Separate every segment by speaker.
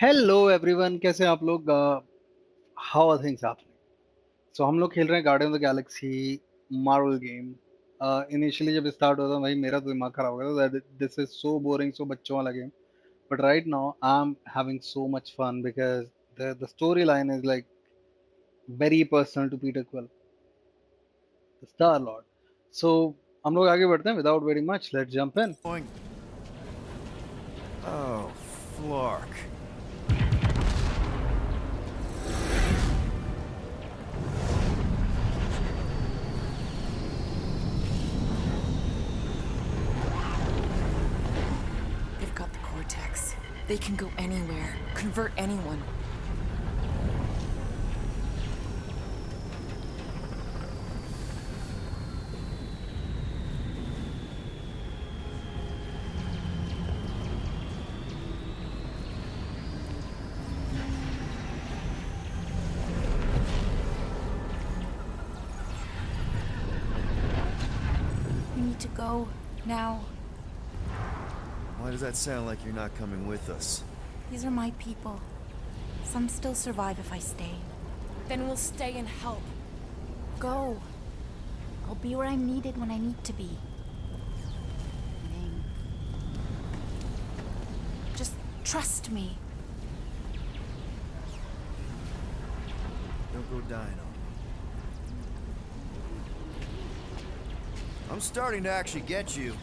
Speaker 1: Hello everyone, कैसे हैं आप लोग? How are things happening? So हम लोग खेल रहे हैं guardian of the galaxy Marvel game. Initially जब स्टार्ट हुआ था भाई मेरा तो दिमाग खराब हो गया था। This is so boring, so बच्चों वाला गेम। But right now I am having so much fun because the story line is like very personal to Peter Quill, the star lord. So हम लोग आगे बढ़ते हैं without very much, let's jump in.
Speaker 2: Going. Oh, Flark.
Speaker 3: They've got the cortex. They can go anywhere, convert anyone. We need to go now.
Speaker 2: Why does that sound like you're not coming with us?
Speaker 3: These are my people. Some still survive if I stay.
Speaker 4: Then we'll stay and help.
Speaker 3: Go. I'll be where I'm needed when I need to be. Ming. Just trust me.
Speaker 2: Don't go dying on me. I'm starting to actually get you.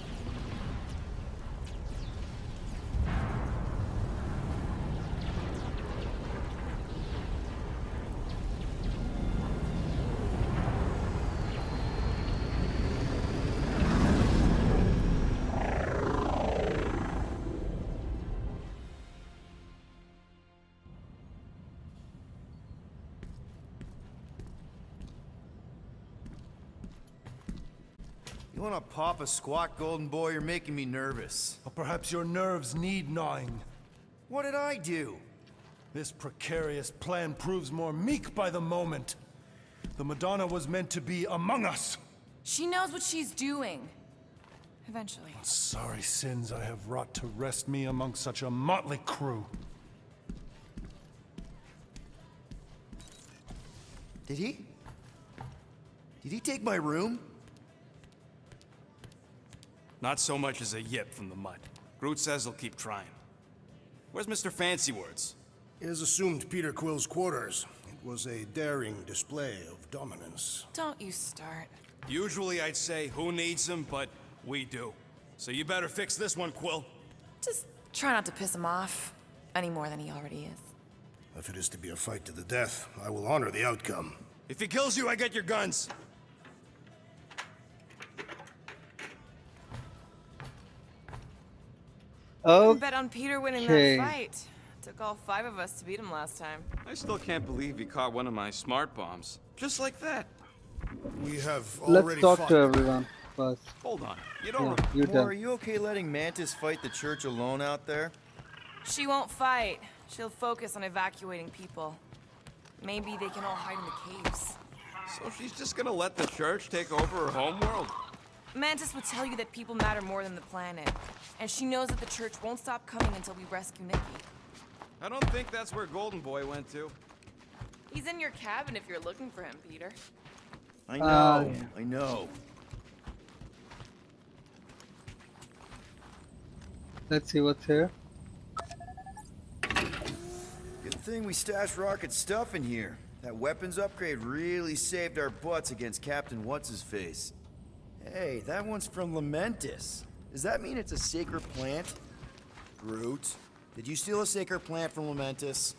Speaker 2: You wanna pop a squat, golden boy? You're making me nervous.
Speaker 5: Or perhaps your nerves need gnawing.
Speaker 2: What did I do?
Speaker 5: This precarious plan proves more meek by the moment. The Madonna was meant to be among us.
Speaker 4: She knows what she's doing. Eventually.
Speaker 5: Sorry sins I have wrought to wrest me among such a motley crew.
Speaker 2: Did he? Did he take my room?
Speaker 6: Not so much as a yip from the mud. Groot says he'll keep trying. Where's Mr. Fancy Words?
Speaker 7: It is assumed Peter Quill's quarters. It was a daring display of dominance.
Speaker 4: Don't you start.
Speaker 6: Usually I'd say, who needs him, but we do. So you better fix this one, Quill.
Speaker 4: Just try not to piss him off any more than he already is.
Speaker 7: If it is to be a fight to the death, I will honor the outcome.
Speaker 6: If he kills you, I get your guns.
Speaker 4: Bet on Peter winning
Speaker 1: Okay.
Speaker 4: that fight. Took all 5 of us to beat him last time.
Speaker 6: I still can't believe he caught one of my smart bombs. Just like that.
Speaker 7: We have
Speaker 1: Let's
Speaker 7: already
Speaker 1: talk
Speaker 7: fought.
Speaker 1: to everyone first.
Speaker 6: Hold on. You don't...
Speaker 1: Yeah, you
Speaker 2: Or
Speaker 1: tell.
Speaker 2: are you okay letting Mantis fight the church alone out there?
Speaker 4: She won't fight. She'll focus on evacuating people. Maybe they can all hide in the caves.
Speaker 6: So she's just gonna let the church take over her homeworld?
Speaker 4: Mantis would tell you that people matter more than the planet. And she knows that the church won't stop coming until we rescue Nikki.
Speaker 6: I don't think that's where Golden Boy went to.
Speaker 4: He's in your cabin if you're looking for him, Peter.
Speaker 2: I know, I know.
Speaker 1: Let's see what's here.
Speaker 2: Good thing we stashed Rocket's stuff in here. That weapons upgrade really saved our butts against Captain What's-His-Face. Hey, that one's from Lamentis. Does that mean it's a sacred plant? Groot, did you steal a sacred plant from Lamentis?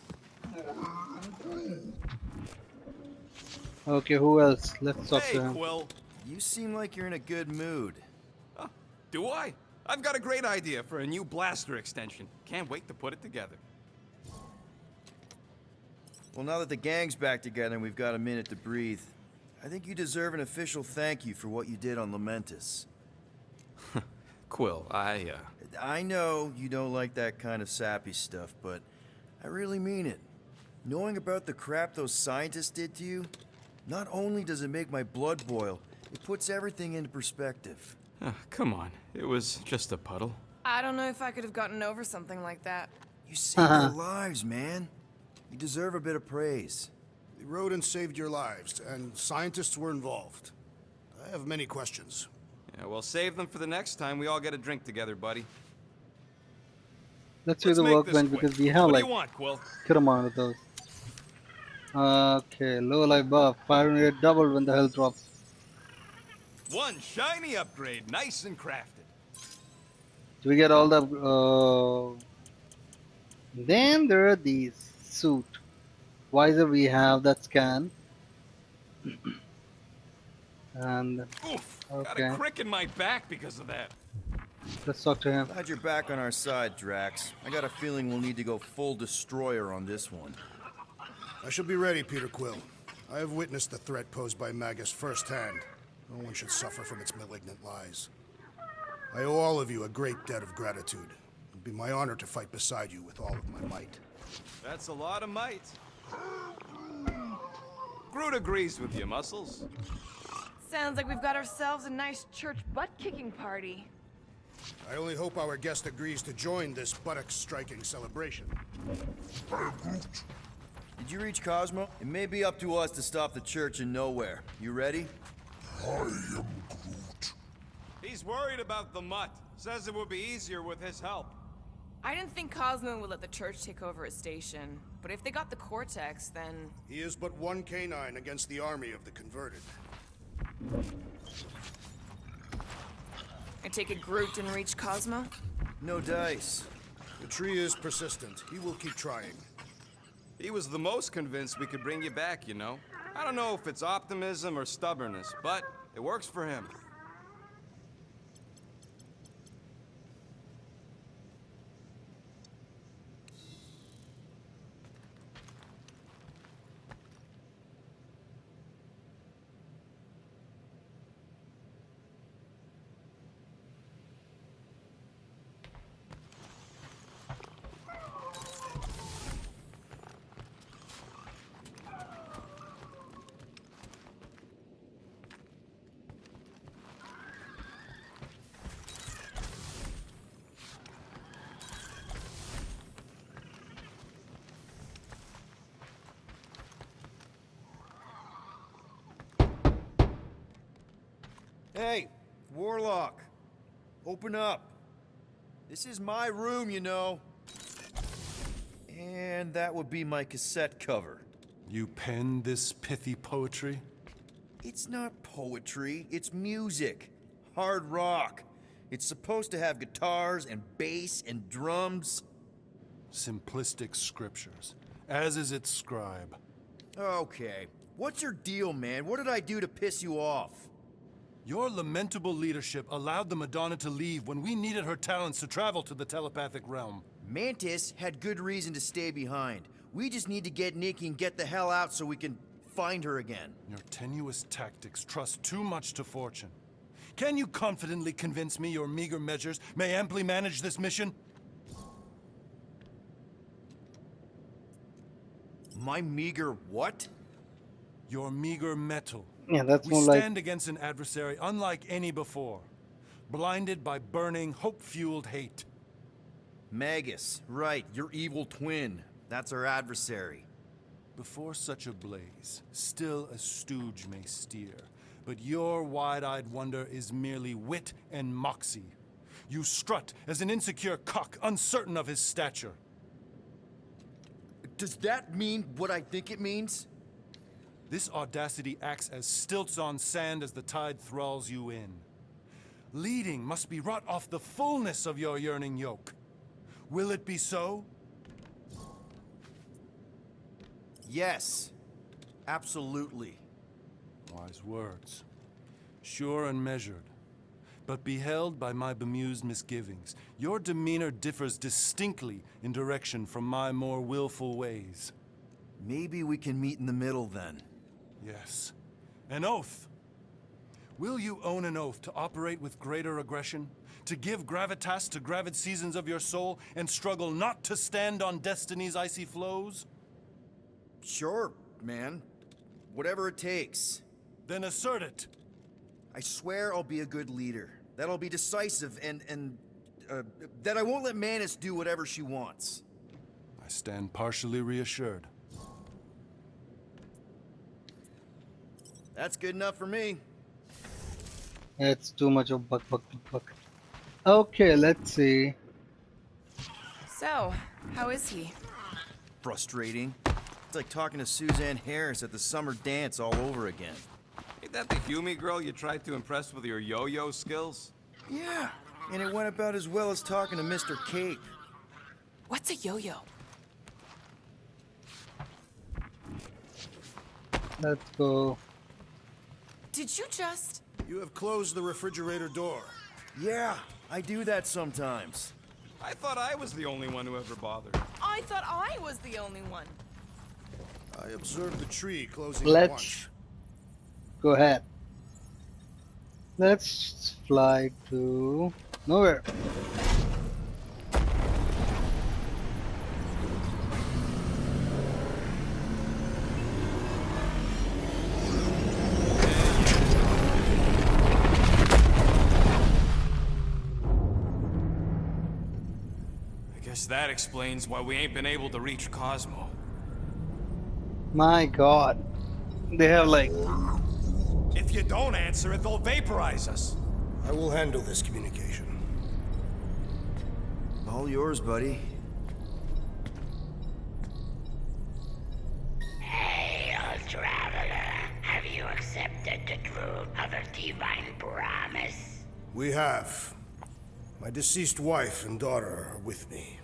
Speaker 1: Okay, who else? Let's talk
Speaker 6: Hey,
Speaker 1: to him.
Speaker 6: Quill.
Speaker 2: You seem like you're in a good mood.
Speaker 6: Do I? I've got a great idea for a new blaster extension. Can't wait to put it together.
Speaker 2: Well, now that the gang's back together and we've got a minute to breathe, I think you deserve an official thank you for what you did on Lamentis.
Speaker 6: Quill,
Speaker 2: I know you don't like that kind of sappy stuff, but I really mean it. Knowing about the crap those scientists did to you, not only does it make my blood boil, it puts everything into perspective.
Speaker 6: come on. It was just a puddle.
Speaker 4: I don't know if I could have gotten over something like that.
Speaker 2: You saved our lives, man. You deserve a bit of praise.
Speaker 7: The rodents saved your lives, and scientists were involved. I have many questions.
Speaker 6: Yeah, well, save them for the next time we all get a drink together, buddy.
Speaker 1: Let's do
Speaker 6: Let's
Speaker 1: the
Speaker 6: make this
Speaker 1: workbench
Speaker 6: quick.
Speaker 1: because we have
Speaker 6: What do
Speaker 1: like
Speaker 6: you want, Quill?
Speaker 1: good amount of those. Okay, low life buff. Fire rate doubled when the health drops.
Speaker 6: One shiny upgrade, nice and crafted.
Speaker 1: Do we get all the? Then there are these suit. Visor we have that scan. And
Speaker 6: Oof, got a
Speaker 1: okay,
Speaker 6: crick in my back because of that.
Speaker 1: let's talk to him.
Speaker 2: Glad you're back on our side, Drax. I got a feeling we'll need to go full destroyer on this one.
Speaker 7: I shall be ready, Peter Quill. I have witnessed the threat posed by Magus firsthand. No one should suffer from its malignant lies. I owe all of you a great debt of gratitude. It would be my honor to fight beside you with all of my might.
Speaker 6: That's a lot of might. Groot agrees with you, Muscles.
Speaker 4: Sounds like we've got ourselves a nice church butt-kicking party.
Speaker 7: I only hope our guest agrees to join this buttock-striking celebration.
Speaker 2: Did you reach Cosmo? It may be up to us to stop the church in Knowhere. You ready?
Speaker 6: He's worried about the mutt. Says it would be easier with his help.
Speaker 4: I didn't think Cosmo would let the church take over his station, but if they got the Cortex, then...
Speaker 7: He is but one canine against the army of the converted.
Speaker 4: I take it Groot didn't reach Cosmo?
Speaker 2: No dice.
Speaker 7: The tree is persistent. He will keep trying.
Speaker 6: He was the most convinced we could bring you back, you know. I don't know if it's optimism or stubbornness, but it works for him.
Speaker 2: Hey, Warlock. Open up. This is my room, you know. And that would be my cassette cover.
Speaker 5: You penned this pithy poetry?
Speaker 2: It's not poetry, it's music. Hard rock. It's supposed to have guitars and bass and drums.
Speaker 5: Simplistic scriptures, as is its scribe.
Speaker 2: Okay. What's your deal, man? What did I do to piss you off?
Speaker 5: Your lamentable leadership allowed the Madonna to leave when we needed her talents to travel to the telepathic realm.
Speaker 2: Mantis had good reason to stay behind. We just need to get Nikki and get the hell out so we can find her again.
Speaker 5: Your tenuous tactics trust too much to fortune. Can you confidently convince me your meager measures may amply manage this mission?
Speaker 2: My meager what?
Speaker 5: Your meager metal.
Speaker 1: Yeah, that's
Speaker 5: We
Speaker 1: more like
Speaker 5: stand against an adversary unlike any before, blinded by burning, hope-fueled hate.
Speaker 2: Magus, right, your evil twin. That's our adversary.
Speaker 5: Before such a blaze, still a stooge may steer, but your wide-eyed wonder is merely wit and moxie. You strut as an insecure cock, uncertain of his stature.
Speaker 2: Does that mean what I think it means?
Speaker 5: This audacity acts as stilts on sand as the tide thralls you in. Leading must be wrought off the fullness of your yearning yoke. Will it be so?
Speaker 2: Yes. Absolutely.
Speaker 5: Wise words. Sure and measured. But beheld by my bemused misgivings, your demeanor differs distinctly in direction from my more willful ways.
Speaker 2: Maybe we can meet in the middle then.
Speaker 5: Yes. An oath. Will you own an oath to operate with greater aggression? To give gravitas to gravid seasons of your soul and struggle not to stand on destiny's icy flows?
Speaker 2: Sure, man. Whatever it takes.
Speaker 5: Then assert it.
Speaker 2: I swear I'll be a good leader. That I'll be decisive and that I won't let Mantis do whatever she wants.
Speaker 5: and partially reassured.
Speaker 2: That's good enough for me.
Speaker 1: It's too much of buck, buck, buck, buck. Okay, let's see.
Speaker 4: So, how is he?
Speaker 2: Frustrating. It's like talking to Suzanne Harris at the summer dance all over again.
Speaker 6: Ain't that the Hume girl you tried to impress with your yo-yo skills?
Speaker 2: Yeah, and it went about as well as talking to Mr. Cape.
Speaker 4: What's a yo-yo?
Speaker 1: Let's go.
Speaker 4: Did you just...
Speaker 7: You have closed the refrigerator door.
Speaker 2: Yeah, I do that sometimes.
Speaker 6: I thought I was the only one who ever bothered.
Speaker 4: I thought I was the only one.
Speaker 7: I observed the tree closing at
Speaker 1: Let's
Speaker 7: once.
Speaker 1: go ahead. Let's fly to Knowhere.
Speaker 6: I guess that explains why we ain't been able to reach Cosmo.
Speaker 1: My God, they have like
Speaker 6: If you don't answer it, they'll vaporize us.
Speaker 7: I will handle this communication.
Speaker 2: All yours, buddy.
Speaker 8: Hail, traveler. Have you accepted the truth of a divine promise?
Speaker 7: We have. My deceased wife and daughter are with me.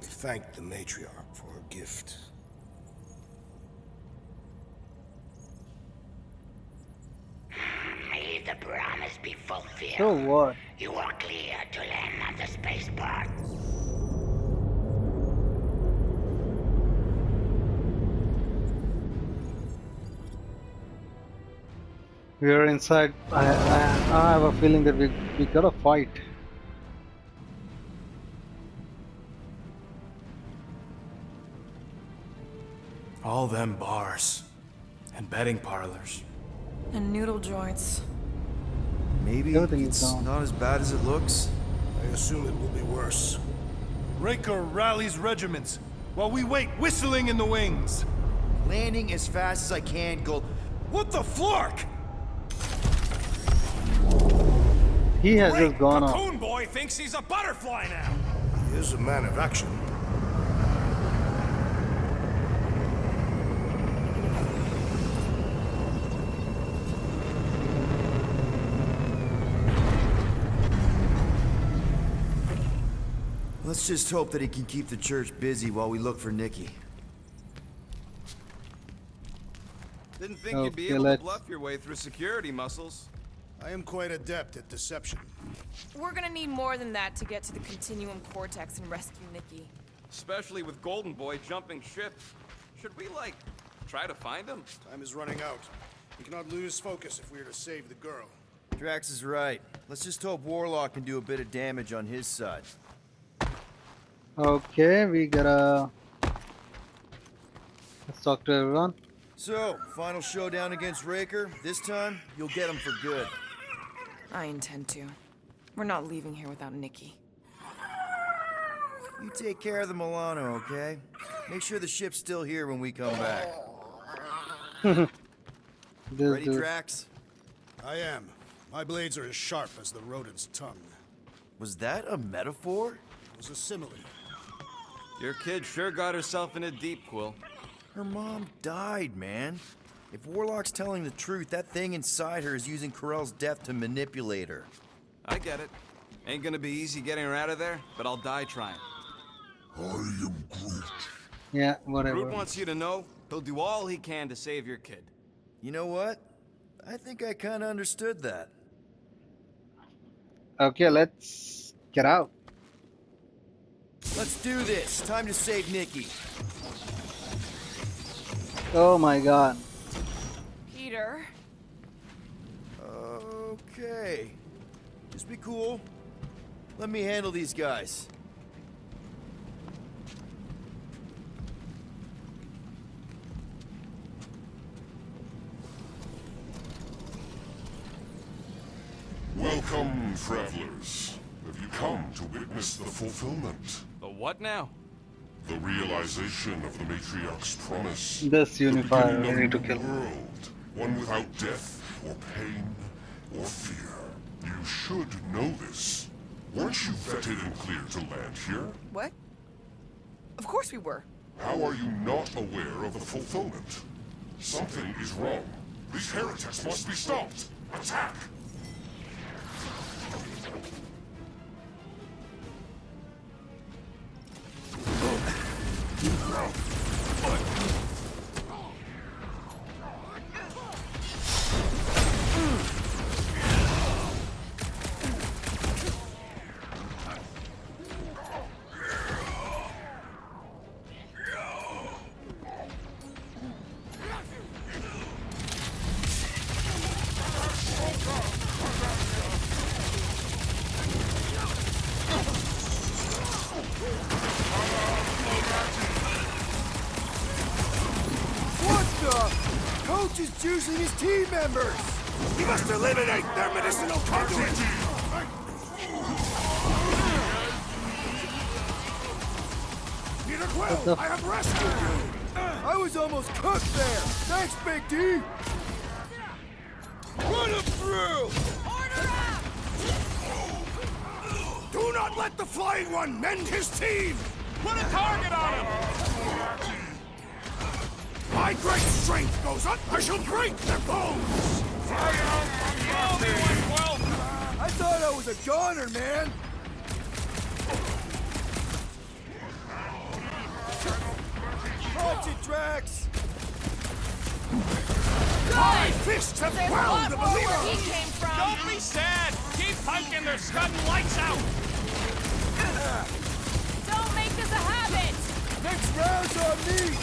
Speaker 7: We thank the matriarch for her gift.
Speaker 8: May the promise be fulfilled.
Speaker 1: so what?
Speaker 8: You are clear to land on the spaceport.
Speaker 1: We are inside. I have a feeling that we gotta fight.
Speaker 6: All them bars and betting parlors.
Speaker 4: And noodle joints.
Speaker 2: Maybe
Speaker 1: Everything is
Speaker 2: it's
Speaker 1: down.
Speaker 2: not as bad as it looks.
Speaker 7: I assume it will be worse.
Speaker 5: Raker rallies regiments while we wait whistling in the wings.
Speaker 2: Landing as fast as I can, Gold. What the flark?
Speaker 1: He has just gone off.
Speaker 6: Cocoon Boy thinks he's a butterfly now.
Speaker 7: He is a man of action.
Speaker 2: Let's just hope that he can keep the church busy while we look for Nikki.
Speaker 6: Didn't think you'd be
Speaker 1: Okay,
Speaker 6: able to
Speaker 1: let's-
Speaker 6: bluff your way through security muscles.
Speaker 7: I am quite adept at deception.
Speaker 4: We're gonna need more than that to get to the Continuum Cortex and rescue Nikki.
Speaker 6: Especially with Golden Boy jumping ship. Should we, like, try to find him?
Speaker 7: Time is running out. We cannot lose focus if we are to save the girl.
Speaker 2: Drax is right. Let's just hope Warlock can do a bit of damage on his side.
Speaker 1: Okay, we gotta. Let's talk to everyone.
Speaker 2: So, final showdown against Raker. This time, you'll get him for good.
Speaker 4: I intend to. We're not leaving here without Nikki.
Speaker 2: You take care of the Milano, okay? Make sure the ship's still here when we come back.
Speaker 1: This
Speaker 2: Ready,
Speaker 1: dude.
Speaker 2: Drax?
Speaker 7: I am. My blades are as sharp as the rodent's tongue.
Speaker 2: Was that a metaphor?
Speaker 7: It was a simile.
Speaker 6: Your kid sure got herself in a deep, Quill.
Speaker 2: Her mom died, man. If Warlock's telling the truth, that thing inside her is using Corell's death to manipulate her.
Speaker 6: I get it. Ain't gonna be easy getting her out of there, but I'll die trying.
Speaker 1: Yeah, whatever.
Speaker 6: Groot wants you to know he'll do all he can to save your kid.
Speaker 2: You know what? I think I kinda understood that.
Speaker 1: Okay, let's get out.
Speaker 2: Let's do this. Time to save Nikki.
Speaker 1: Oh my God.
Speaker 4: Peter,
Speaker 2: Okay. Just be cool. Let me handle these guys.
Speaker 9: Welcome, travelers. Have you come to witness the fulfillment?
Speaker 6: The what now?
Speaker 9: The realization of the matriarch's promise.
Speaker 1: This
Speaker 9: The
Speaker 1: unifier,
Speaker 9: beginning
Speaker 1: we need to
Speaker 9: of a
Speaker 1: kill.
Speaker 9: new world. One without death, or pain, or fear. You should know this. Weren't you vetted and cleared to land here?
Speaker 4: What? Of course we were.
Speaker 9: How are you not aware of the fulfillment? Something is wrong. These heretics must be stopped. Attack!
Speaker 2: What the? Coach is juicing his team members!
Speaker 7: We must eliminate their medicinal conduit! Peter Quill, I have rescued you!
Speaker 2: I was almost cooked there! Thanks, Big D! Run him through!
Speaker 7: Do not let the Flying One mend his team!
Speaker 2: Put a target on him!
Speaker 7: My great strength goes up, I shall break their bones!
Speaker 2: I thought I was a goner, man! Watch it, Drax!
Speaker 7: My fists have
Speaker 4: There's a
Speaker 7: wound
Speaker 4: lot
Speaker 7: the
Speaker 4: more where
Speaker 7: believer!
Speaker 4: he came from.
Speaker 10: Don't be sad! Keep punking, they're scudding lights out!
Speaker 4: Don't make this a habit.
Speaker 2: Next round's on me!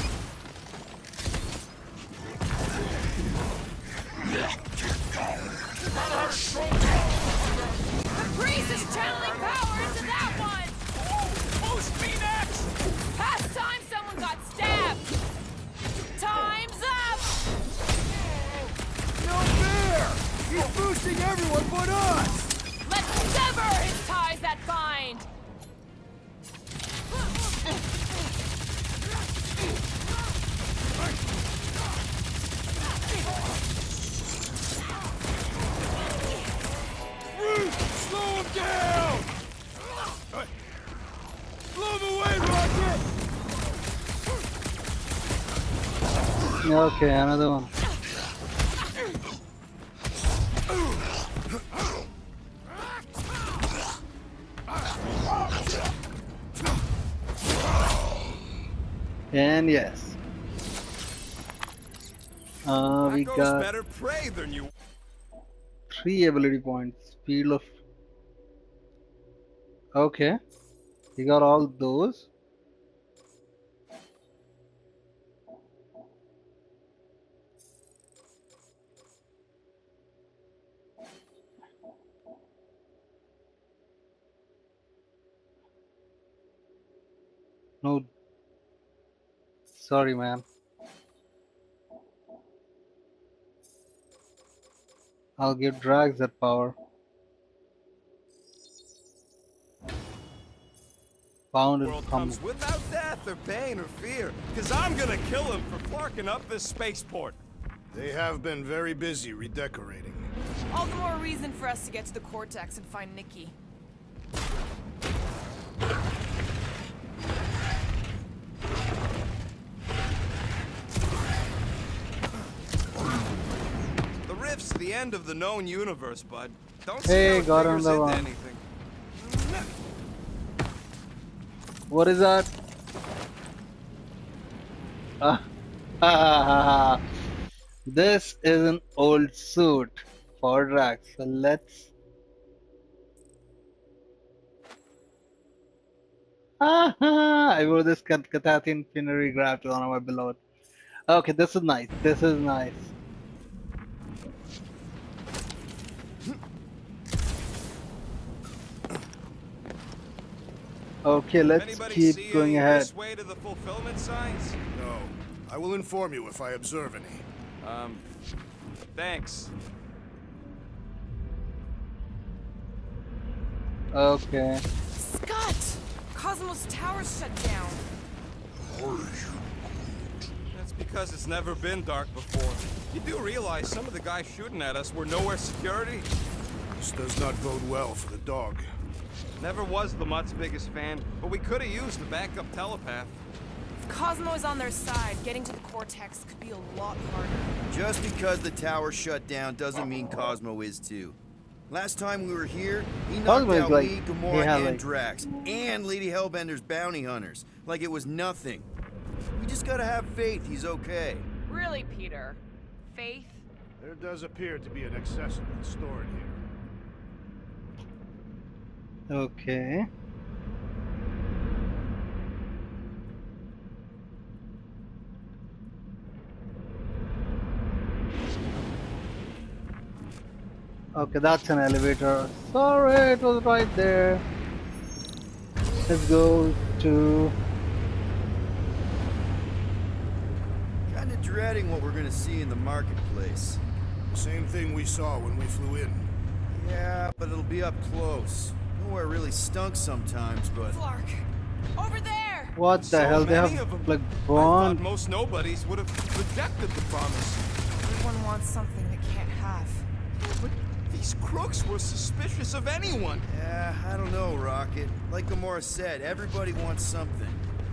Speaker 4: The priest is channeling power into that one.
Speaker 10: Boost me next!
Speaker 4: Past time someone got stabbed. Time's up.
Speaker 2: No fair! He's boosting everyone but us!
Speaker 4: Let's sever his ties that bind.
Speaker 2: Slow him down! Blow him away, Rocket!
Speaker 1: Okay, another one. And yes. We
Speaker 6: That goes
Speaker 1: got
Speaker 6: better prey than you.
Speaker 1: 3 ability points. Field of. Okay. We got all those. No. Sorry, man. I'll give Drags that power. Found it
Speaker 6: World
Speaker 1: from.
Speaker 6: comes without death or pain or fear. Cause I'm gonna kill him for flarking up this spaceport.
Speaker 7: They have been very busy redecorating.
Speaker 4: All the more reason for us to get to the Cortex and find Nikki.
Speaker 6: The rift's the end of the known universe, bud. Don't
Speaker 1: Hey,
Speaker 6: see how it
Speaker 1: got
Speaker 6: figures
Speaker 1: another
Speaker 6: into
Speaker 1: one.
Speaker 6: anything.
Speaker 1: What is that? Ah, this is an old suit for Drax. So let's. I wore this Cathathian funerary graph to honor my beloved. Okay, this is nice. This is nice. Okay, let's
Speaker 6: Anybody
Speaker 1: keep
Speaker 6: see
Speaker 1: going
Speaker 6: any
Speaker 1: ahead.
Speaker 6: this way to the fulfillment signs?
Speaker 7: No. I will inform you if I observe any.
Speaker 6: Thanks.
Speaker 1: Okay.
Speaker 4: Scott! Cosmos Tower's shut down.
Speaker 6: because it's never been dark before. You do realize some of the guys shooting at us were Knowhere security?
Speaker 7: This does not bode well for the dog.
Speaker 6: Never was the Mutt's biggest fan, but we could have used a backup telepath.
Speaker 4: If Cosmo is on their side, getting to the Cortex could be a lot harder.
Speaker 2: Just because the tower shut down doesn't mean Cosmo is too. Last time we were here, he knocked
Speaker 1: Cosmo is
Speaker 2: out
Speaker 1: like-
Speaker 2: me, Gamora,
Speaker 1: yeah,
Speaker 2: and
Speaker 1: like-
Speaker 2: Drax, and Lady Hellbender's bounty hunters, like it was nothing. We just gotta have faith he's okay.
Speaker 4: Really, Peter? Faith?
Speaker 7: There does appear to be an accessory stored here.
Speaker 1: Okay. Okay, that's an elevator. Sorry, it was right there. Let's go to...
Speaker 2: Kinda dreading what we're gonna see in the marketplace.
Speaker 7: The same thing we saw when we flew in.
Speaker 2: Yeah, but it'll be up close. Nowhere really stunk sometimes, but...
Speaker 4: Flark! Over there!
Speaker 1: What the
Speaker 6: So
Speaker 1: hell? They
Speaker 6: many
Speaker 1: have
Speaker 6: of them.
Speaker 1: like
Speaker 6: I
Speaker 1: bond.
Speaker 6: thought most nobodies would have rejected the promise.
Speaker 4: Everyone wants something they can't have.
Speaker 6: But these crooks were suspicious of anyone.
Speaker 2: Yeah, I don't know, Rocket. Like Gamora said, everybody wants something.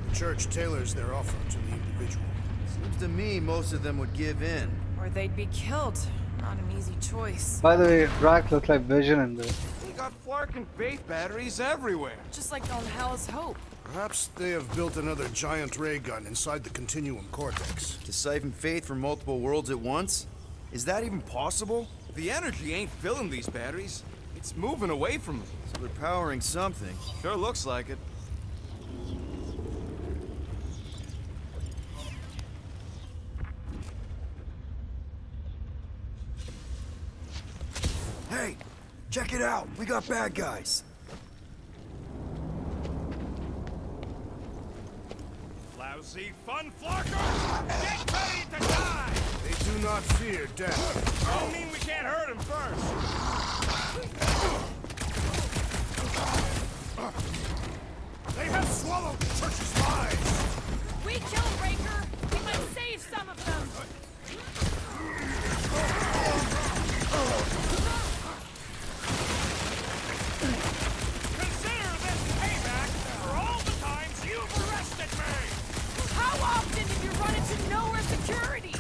Speaker 7: The church tailors their offer to the individual.
Speaker 2: Seems to me most of them would give in.
Speaker 4: Or they'd be killed. Not an easy choice.
Speaker 1: By the way, Drax looks like Vision in this.
Speaker 6: They got Flark and Faith batteries everywhere.
Speaker 4: Just like on Hell's Hope.
Speaker 7: Perhaps they have built another giant ray gun inside the Continuum Cortex.
Speaker 2: To siphon faith from multiple worlds at once? Is that even possible?
Speaker 6: The energy ain't filling these batteries. It's moving away from them.
Speaker 2: So they're powering something.
Speaker 6: Sure looks like it.
Speaker 2: Hey, check it out. We got bad guys.
Speaker 10: Lousy fun flarkers! Get ready to die!
Speaker 7: They do not fear death.
Speaker 10: Don't mean we can't hurt them first.
Speaker 7: They have swallowed the church's lies!
Speaker 4: We kill Raker! We might save some of them!
Speaker 10: Consider this payback for all the times you've arrested me!
Speaker 4: How often did you run into Knowhere security?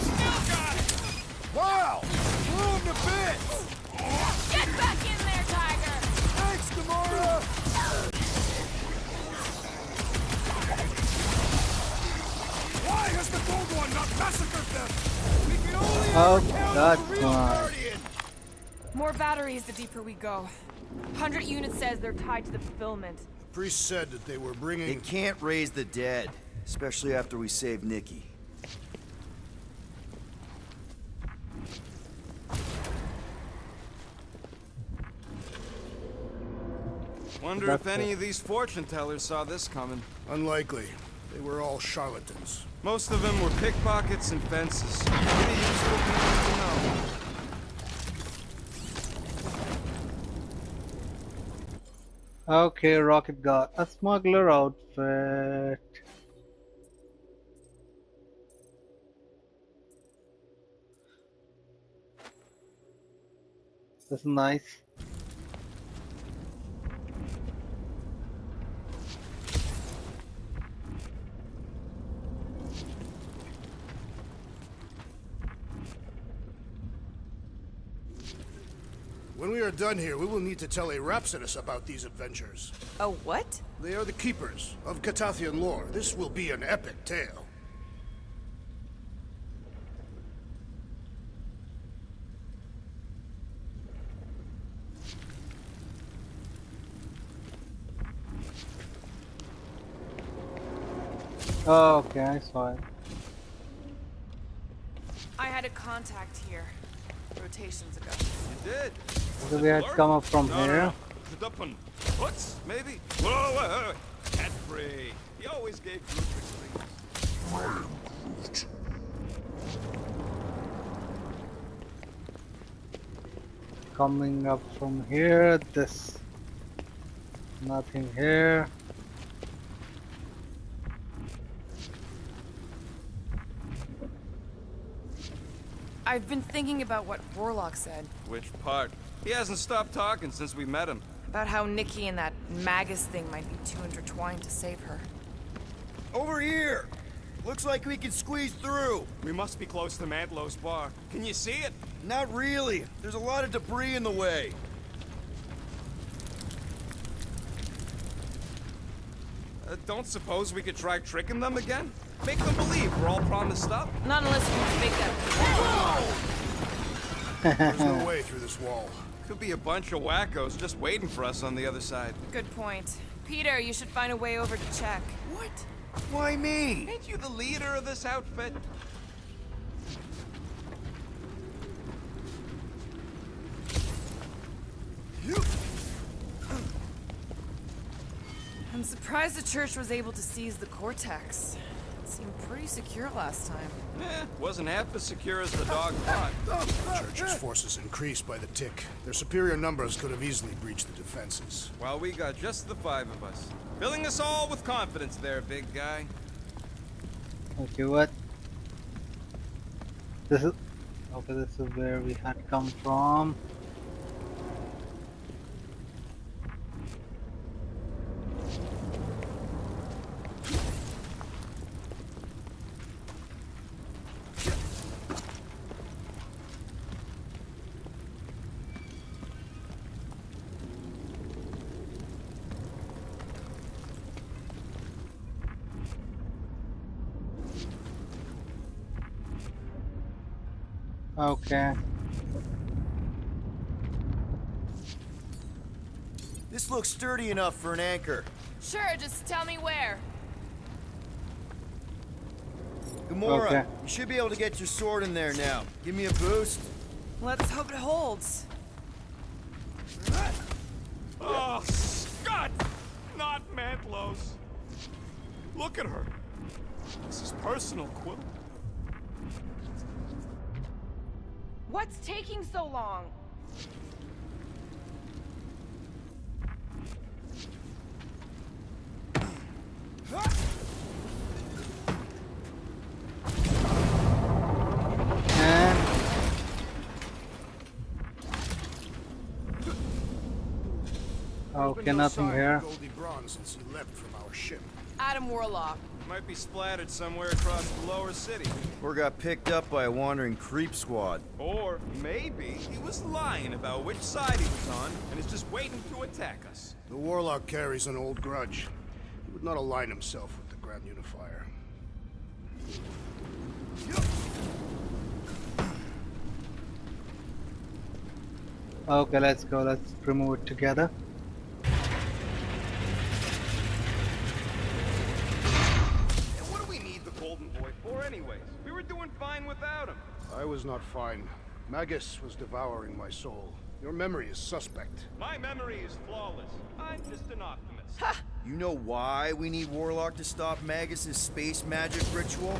Speaker 10: Still got it!
Speaker 2: Wow! Blew him to bits!
Speaker 4: Get back in there, Tiger!
Speaker 2: Thanks, Gamora!
Speaker 7: Why has the Gold One not massacred them?
Speaker 2: We can only
Speaker 1: Oh,
Speaker 2: ever count on
Speaker 1: that's
Speaker 2: the real
Speaker 1: fine.
Speaker 2: Guardian!
Speaker 4: More batteries the deeper we go. 100 units says they're tied to the fulfillment.
Speaker 7: The priest said that they were
Speaker 2: They
Speaker 7: bringing...
Speaker 2: can't raise the dead, especially after we save Nikki.
Speaker 6: Wonder if any of these fortune tellers saw this coming.
Speaker 7: Unlikely. They were all charlatans.
Speaker 6: Most of them were pickpockets and fences. Pretty useful people to know.
Speaker 1: Okay, Rocket got a smuggler outfit. This is nice.
Speaker 7: When we are done here, we will need to tell a Rhapsodus about these adventures.
Speaker 4: Oh, what?
Speaker 7: They are the keepers of Catathian lore. This will be an epic tale.
Speaker 1: Oh, okay, I saw it.
Speaker 4: I had a contact here. Rotations ago.
Speaker 6: You did.
Speaker 1: So we had come up from
Speaker 6: No,
Speaker 1: here.
Speaker 6: no, no. Up on What's maybe? Whoa, wait, wait. Cat free. He always gave Groot the trees.
Speaker 1: Coming up from here, this. Nothing here.
Speaker 4: I've been thinking about what Warlock said.
Speaker 6: Which part? He hasn't stopped talking since we met him.
Speaker 4: About how Nikki and that Magus thing might be too intertwined to save her.
Speaker 2: Over here! Looks like we can squeeze through.
Speaker 6: We must be close to Mantlow's bar. Can you see it?
Speaker 2: Not really. There's a lot of debris in the way.
Speaker 6: Don't suppose we could try tricking them again? Make them believe we're all promised up?
Speaker 4: Not unless you can fake that.
Speaker 7: There's no way through this wall.
Speaker 6: Could be a bunch of wackos just waiting for us on the other side.
Speaker 4: Good point. Peter, you should find a way over to check.
Speaker 2: What? Why me?
Speaker 6: Ain't you the leader of this outfit?
Speaker 4: I'm surprised the church was able to seize the Cortex. It seemed pretty secure last time.
Speaker 6: Wasn't half as secure as the dog thought.
Speaker 7: The Church's forces increased by the tick. Their superior numbers could have easily breached the defenses.
Speaker 6: Well, we got just the 5 of us. Filling us all with confidence there, big guy.
Speaker 1: Okay, what? This is... Okay, this is where we had come from. Okay.
Speaker 2: This looks sturdy enough for an anchor.
Speaker 4: Sure, just tell me where.
Speaker 2: Gamora,
Speaker 1: Okay.
Speaker 2: you should be able to get your sword in there now. Give me a boost.
Speaker 4: Let's hope it holds.
Speaker 6: Oh, Scott! Not Mantlow's. Look at her. This is personal, Quill.
Speaker 4: What's taking so long?
Speaker 1: And... Okay,
Speaker 7: Been no
Speaker 1: nothing
Speaker 7: sign
Speaker 1: here.
Speaker 7: of Goldie Braun since he left from our ship.
Speaker 4: Adam Warlock.
Speaker 6: Might be splattered somewhere across the lower city.
Speaker 2: Or got picked up by a wandering creep squad.
Speaker 6: Or maybe he was lying about which side he was on and is just waiting to attack us.
Speaker 7: The Warlock carries an old grudge. He would not align himself with the Grand Unifier.
Speaker 1: Okay, let's go. Let's remove it together.
Speaker 6: And what do we need the Golden Boy for anyways? We were doing fine without him.
Speaker 7: I was not fine. Magus was devouring my soul. Your memory is suspect.
Speaker 6: My memory is flawless. I'm just an optimist.
Speaker 4: Ha!
Speaker 2: You know why we need Warlock to stop Magus's space magic ritual?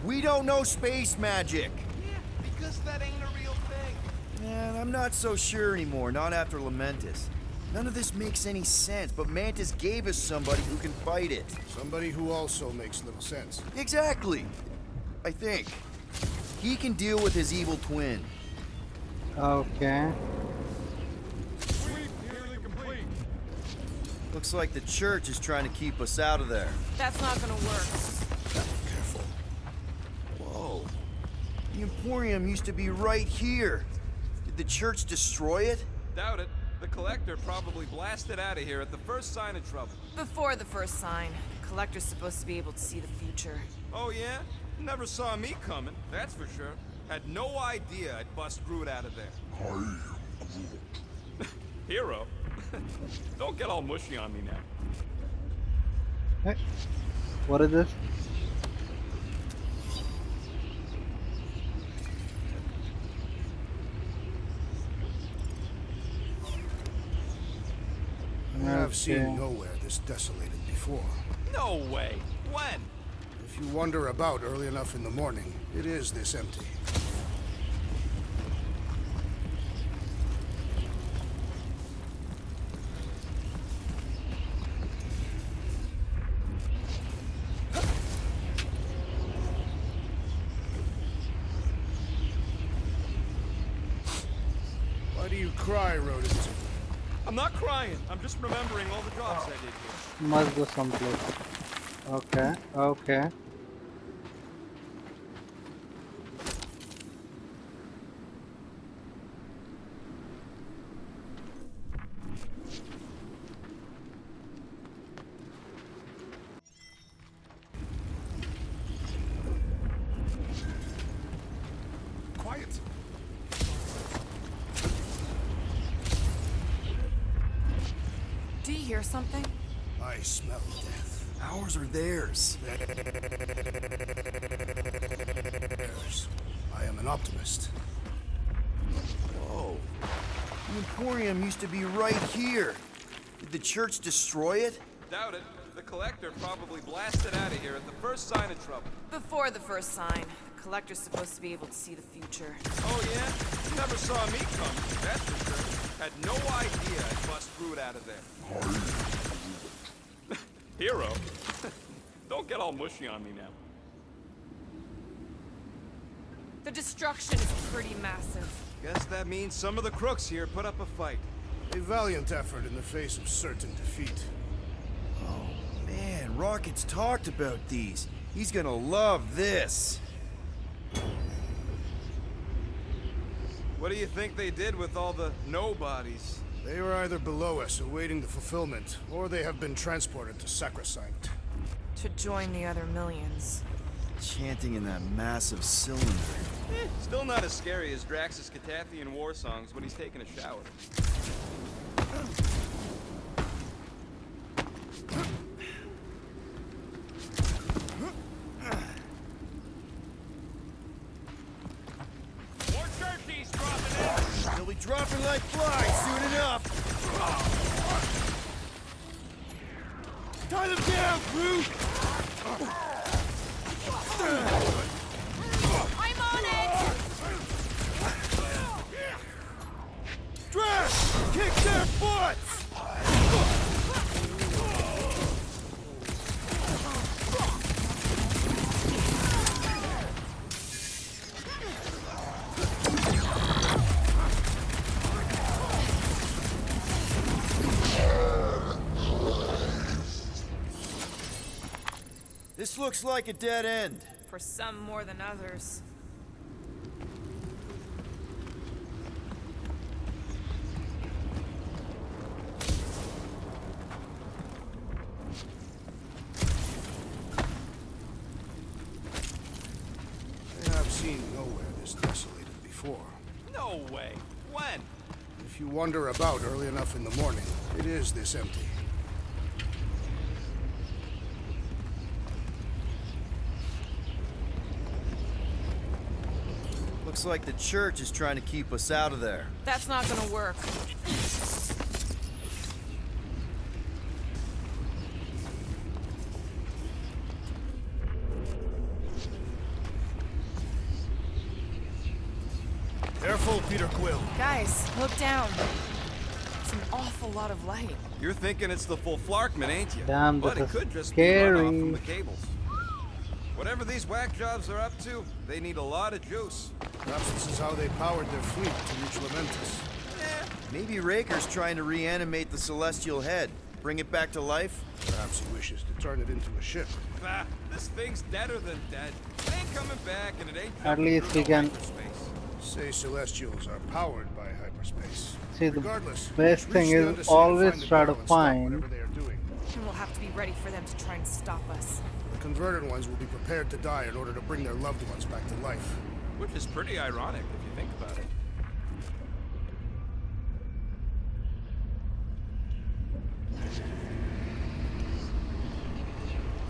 Speaker 2: We don't know space magic!
Speaker 6: Yeah, because that ain't a real thing.
Speaker 2: Man, I'm not so sure anymore, not after Lamentis. None of this makes any sense, but Mantis gave us somebody who can fight it.
Speaker 7: Somebody who also makes little sense.
Speaker 2: Exactly! I think. He can deal with his evil twin.
Speaker 1: Okay.
Speaker 2: Looks like the church is trying to keep us out of there.
Speaker 4: That's not gonna work.
Speaker 2: Careful. Whoa. The Emporium used to be right here. Did the church destroy it?
Speaker 6: Doubt it. The Collector probably blasted out of here at the first sign of trouble.
Speaker 4: Before the first sign, Collector's supposed to be able to see the future.
Speaker 6: Oh yeah? Never saw me coming, that's for sure. Had no idea I'd bust Groot out of there.
Speaker 9: I am Groot.
Speaker 6: Hero? Don't get all mushy on me now.
Speaker 1: Hey, what is this?
Speaker 7: I have seen
Speaker 1: Okay.
Speaker 7: Knowhere this desolated before.
Speaker 6: No way. When?
Speaker 7: If you wander about early enough in the morning, it is this empty. you cry, rodent?
Speaker 6: I'm not crying. I'm just remembering all the jobs I did here.
Speaker 1: Must go someplace. Okay, okay.
Speaker 5: Quiet.
Speaker 4: Do you hear something?
Speaker 7: I smell death.
Speaker 2: Ours are theirs.
Speaker 7: Theirs. I am an optimist.
Speaker 2: Whoa. The Emporium used to be right here. Did the church destroy it?
Speaker 6: Doubt it. The collector probably blasted out of here at the first sign of trouble.
Speaker 4: Before the first sign. The collector's supposed to be able to see the future.
Speaker 6: Oh yeah? You never saw me coming, that's for sure. Had no idea I'd bust Root out of there. Hero? Don't get all mushy on me now.
Speaker 4: The destruction is pretty massive.
Speaker 6: Guess that means some of the crooks here put up a fight.
Speaker 7: A valiant effort in the face of certain defeat.
Speaker 2: Oh, man, Rocket's talked about these. He's gonna love this.
Speaker 6: What do you think they did with all the nobodies?
Speaker 7: They were either below us awaiting the fulfillment, or they have been transported to Sacrosanct.
Speaker 4: To join the other millions.
Speaker 2: Chanting in that massive cylinder.
Speaker 6: Still not as scary as Drax's Catathian war songs when he's taking a shower.
Speaker 10: More turkeys dropping in.
Speaker 2: They'll be dropping like flies soon enough. Tie them down, crew!
Speaker 4: I'm on it!
Speaker 2: Drax! Kick their butts! This looks like a dead end.
Speaker 4: For some more than others.
Speaker 7: I have seen Knowhere this desolated before.
Speaker 6: No way. When?
Speaker 7: If you wander about early enough in the morning, it is this empty.
Speaker 2: Looks like the church is trying to keep us out of there.
Speaker 4: That's not gonna work.
Speaker 7: Careful, Peter Quill.
Speaker 4: Guys, look down. It's an awful lot of light.
Speaker 6: You're thinking it's the full Flarkman, ain't you?
Speaker 1: Damn,
Speaker 6: but
Speaker 1: this
Speaker 6: it could
Speaker 1: is
Speaker 6: just
Speaker 1: scary.
Speaker 6: be runoff from the cables. Whatever these whack jobs are up to, they need a lot of juice.
Speaker 7: Perhaps this is how they powered their fleet to reach Lamentis.
Speaker 2: Maybe Raker's trying to reanimate the celestial head. Bring it back to life?
Speaker 7: Perhaps he wishes to turn it into a ship.
Speaker 6: Ah, this thing's deader than dead. It ain't coming back, and it ain't
Speaker 1: At
Speaker 6: jumping
Speaker 1: least
Speaker 6: through
Speaker 1: we
Speaker 6: no
Speaker 1: can-
Speaker 6: hyperspace.
Speaker 7: Say Celestials are powered by hyperspace.
Speaker 1: See, the
Speaker 7: Regardless,
Speaker 1: best
Speaker 7: reach
Speaker 1: thing
Speaker 7: the
Speaker 1: is
Speaker 7: Undersea and
Speaker 1: always
Speaker 7: find the
Speaker 1: try to
Speaker 7: barrel and stop
Speaker 1: find
Speaker 7: whatever they are doing.
Speaker 4: And we'll have to be ready for them to try and stop us.
Speaker 7: The converted ones will be prepared to die in order to bring their loved ones back to life.
Speaker 6: Which is pretty ironic if you think about it.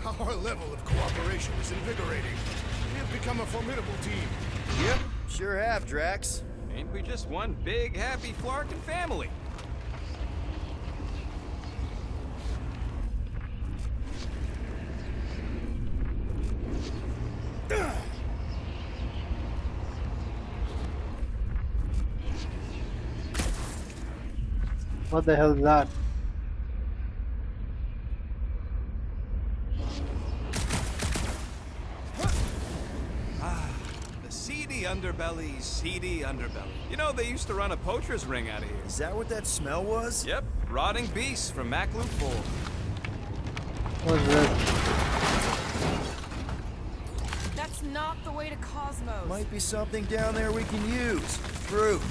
Speaker 7: Our level of cooperation is invigorating. We have become a formidable team.
Speaker 2: Yep, sure have, Drax.
Speaker 6: Ain't we just one big, happy Flarkin family?
Speaker 1: What the hell is that?
Speaker 6: The the underbelly's seedy underbelly. You know, they used to run a poacher's ring out of here.
Speaker 2: Is that what that smell was?
Speaker 6: Yep, rotting beasts from Macloop 4.
Speaker 1: What's this?
Speaker 4: That's not the way to Cosmos.
Speaker 2: Might be something down there we can use. Fruit.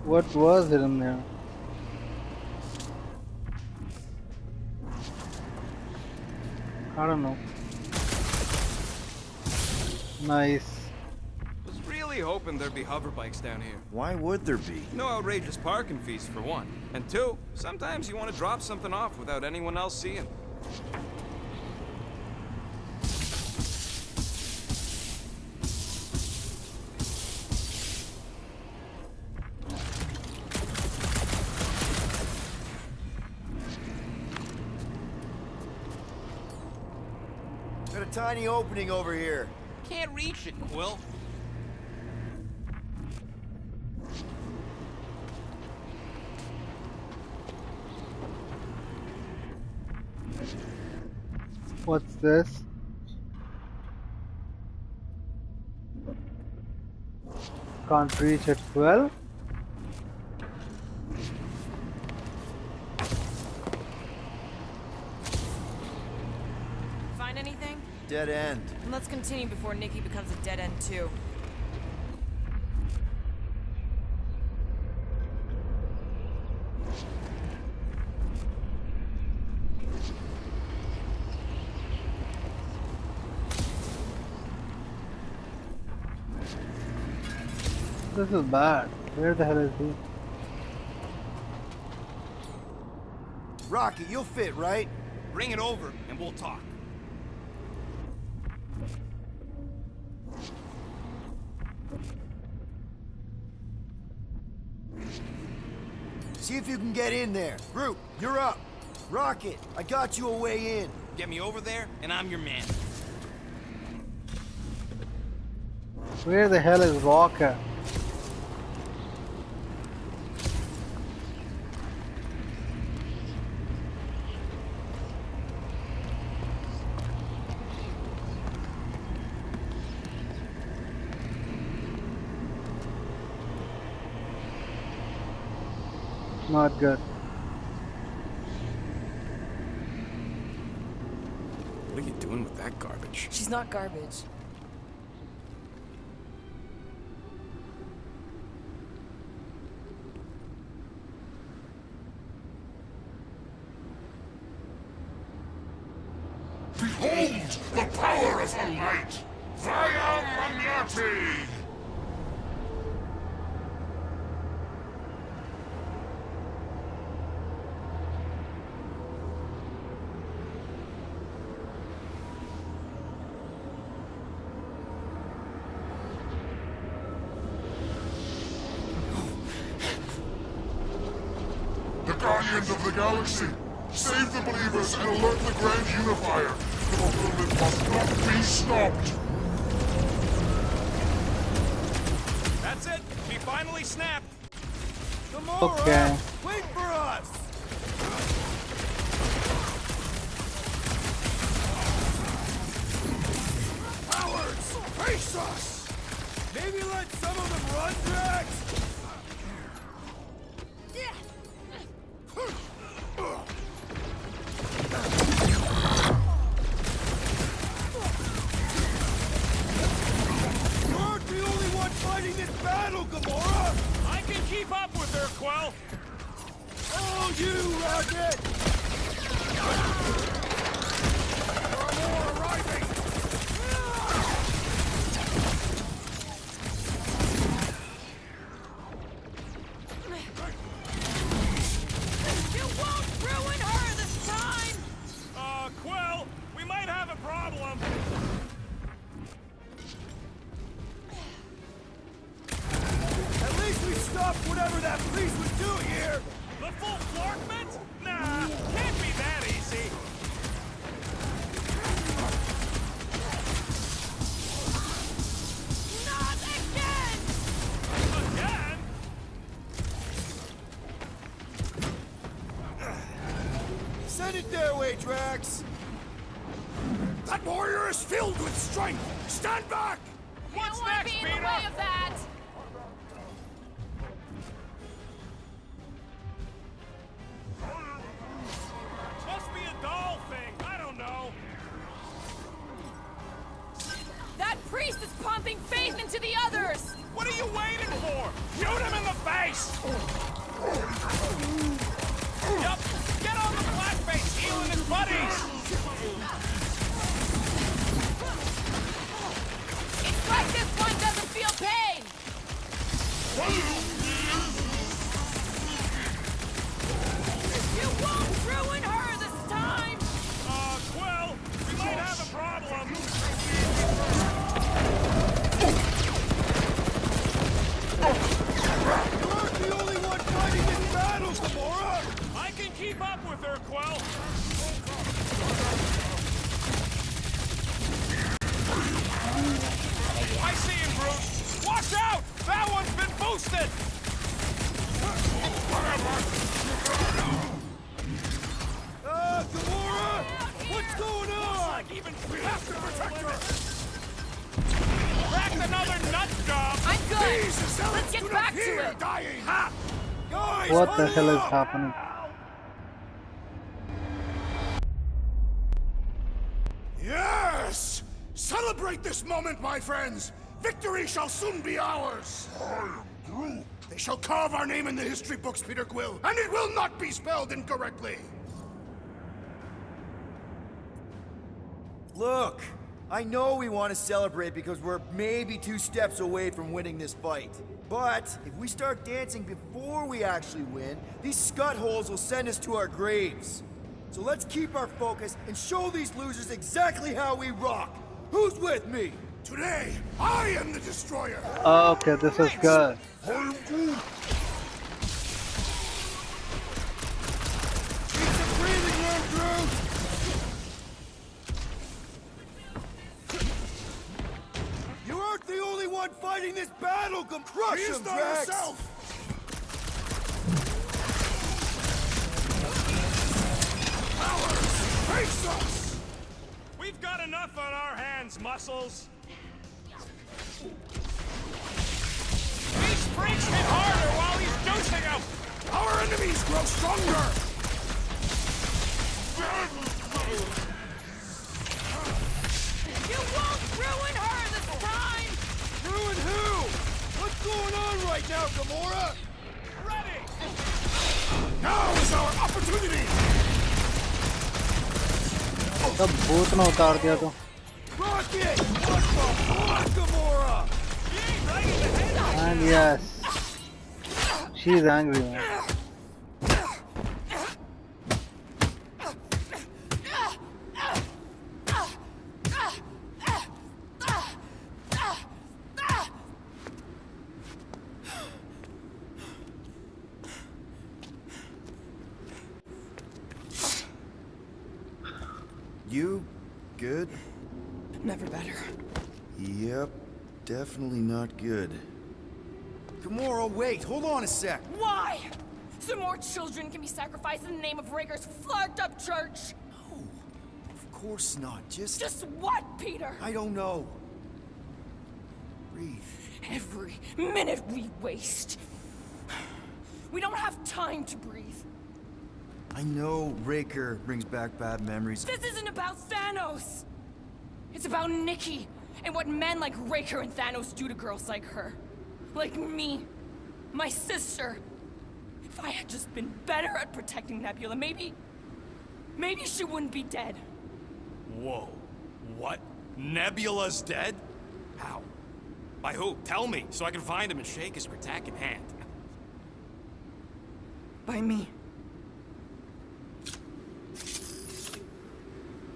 Speaker 1: What was it in there? I don't know. Nice.
Speaker 6: Was really hoping there'd be hover bikes down here.
Speaker 2: Why would there be?
Speaker 6: No outrageous parking fees for one. And two, sometimes you want to drop something off without anyone else seeing.
Speaker 2: Got a tiny opening over here.
Speaker 6: Can't reach it, Quill.
Speaker 1: What's this? Can't reach it well.
Speaker 4: Find anything?
Speaker 2: Dead end.
Speaker 4: Let's continue before Nikki becomes a dead end too.
Speaker 1: This is bad. Where the hell is he?
Speaker 2: Rocky, you'll fit, right?
Speaker 6: Bring it over and we'll talk.
Speaker 2: See if you can get in there. Groot, you're up. Rocket, I got you a way in.
Speaker 6: Get me over there and I'm your man.
Speaker 1: Where the hell is Walker? Not good.
Speaker 6: What are you doing with that garbage?
Speaker 4: She's not garbage.
Speaker 9: Behold the power of the light! Via Magnati! The Guardians of the Galaxy! Save the believers and alert the Grand Unifier! The fulfillment must not be stopped!
Speaker 10: That's it. He finally snapped.
Speaker 1: Okay.
Speaker 2: Wait for us!
Speaker 10: Cowards! Face us! Maybe let some of them run, Drax?
Speaker 2: You aren't the only one fighting this battle, Gamora!
Speaker 10: I can keep up with her, Quell.
Speaker 2: Oh, you, Rocket!
Speaker 10: There are more arriving.
Speaker 4: You won't ruin her this time!
Speaker 10: Quell, we might have a problem.
Speaker 2: Send it their way, Drax!
Speaker 7: That warrior is filled with strength! Stand back!
Speaker 10: What's
Speaker 4: I
Speaker 10: next,
Speaker 4: don't want to be in the
Speaker 10: Peter?
Speaker 4: way of that!
Speaker 10: Must be a doll thing. I don't know.
Speaker 4: That priest is pumping faith into the others!
Speaker 10: What are you waiting for? Shoot him in the face! Yup, get on the blackface, healing his buddies!
Speaker 4: It's like this one doesn't feel pain! You won't ruin her this time!
Speaker 10: Quill, we might have a problem.
Speaker 2: You aren't the only one fighting this battle, Gamora!
Speaker 10: I can keep up with her, Quill. I see him, Groot. Watch out! That one's been boosted!
Speaker 2: Gamora! What's going on?
Speaker 10: Even we have to protect her! Cracked another nut job!
Speaker 4: I'm good!
Speaker 7: Jesus,
Speaker 4: Let's get back to it!
Speaker 7: Dying!
Speaker 10: Ha!
Speaker 2: Guys,
Speaker 1: What the
Speaker 2: huddle
Speaker 1: hell is
Speaker 2: up!
Speaker 1: happening?
Speaker 7: Yes! Celebrate this moment, my friends! Victory shall soon be ours! I am Groot. They shall carve our name in the history books, Peter Quill, and it will not be spelled incorrectly!
Speaker 2: Look, I know we want to celebrate because we're maybe 2 steps away from winning this fight. But if we start dancing before we actually win, these scut holes will send us to our graves. So let's keep our focus and show these losers exactly how we rock. Who's with me?
Speaker 7: Today, I am the destroyer!
Speaker 1: Okay, this is good.
Speaker 7: I am Groot!
Speaker 2: Need some breathing room, Groot! You aren't the only one fighting this battle, crush
Speaker 7: She is
Speaker 2: him,
Speaker 7: not
Speaker 2: Drax!
Speaker 7: herself! Powers, face us!
Speaker 10: We've got enough on our hands, Muscles. These freaks hit harder while he's dosing them!
Speaker 7: Our enemies grow stronger!
Speaker 4: You won't ruin her this time!
Speaker 2: Ruin who? What's going on right now, Gamora?
Speaker 10: Ready!
Speaker 7: Now is our opportunity!
Speaker 1: सब भूत ने उतार दिया तो
Speaker 2: Rocket! What the fuck, Gamora?
Speaker 10: He ain't ready to hit us!
Speaker 1: and yes, she's angry, man.
Speaker 2: You good?
Speaker 4: Never better.
Speaker 2: Yep, definitely not good. Gamora, wait, hold on a sec.
Speaker 4: Why? So more children can be sacrificed in the name of Raker's flagged up church?
Speaker 2: No, of course not.
Speaker 4: Just what, Peter?
Speaker 2: I don't know. Breathe.
Speaker 4: Every minute we waste. We don't have time to breathe.
Speaker 2: I know Raker brings back bad memories.
Speaker 4: This isn't about Thanos. It's about Nikki and what men like Raker and Thanos do to girls like her. Like me. My sister. If I had just been better at protecting Nebula, maybe she wouldn't be dead.
Speaker 6: Whoa. What? Nebula's dead? How? By who? Tell me, so I can find him and shake his protecting hand.
Speaker 4: By me.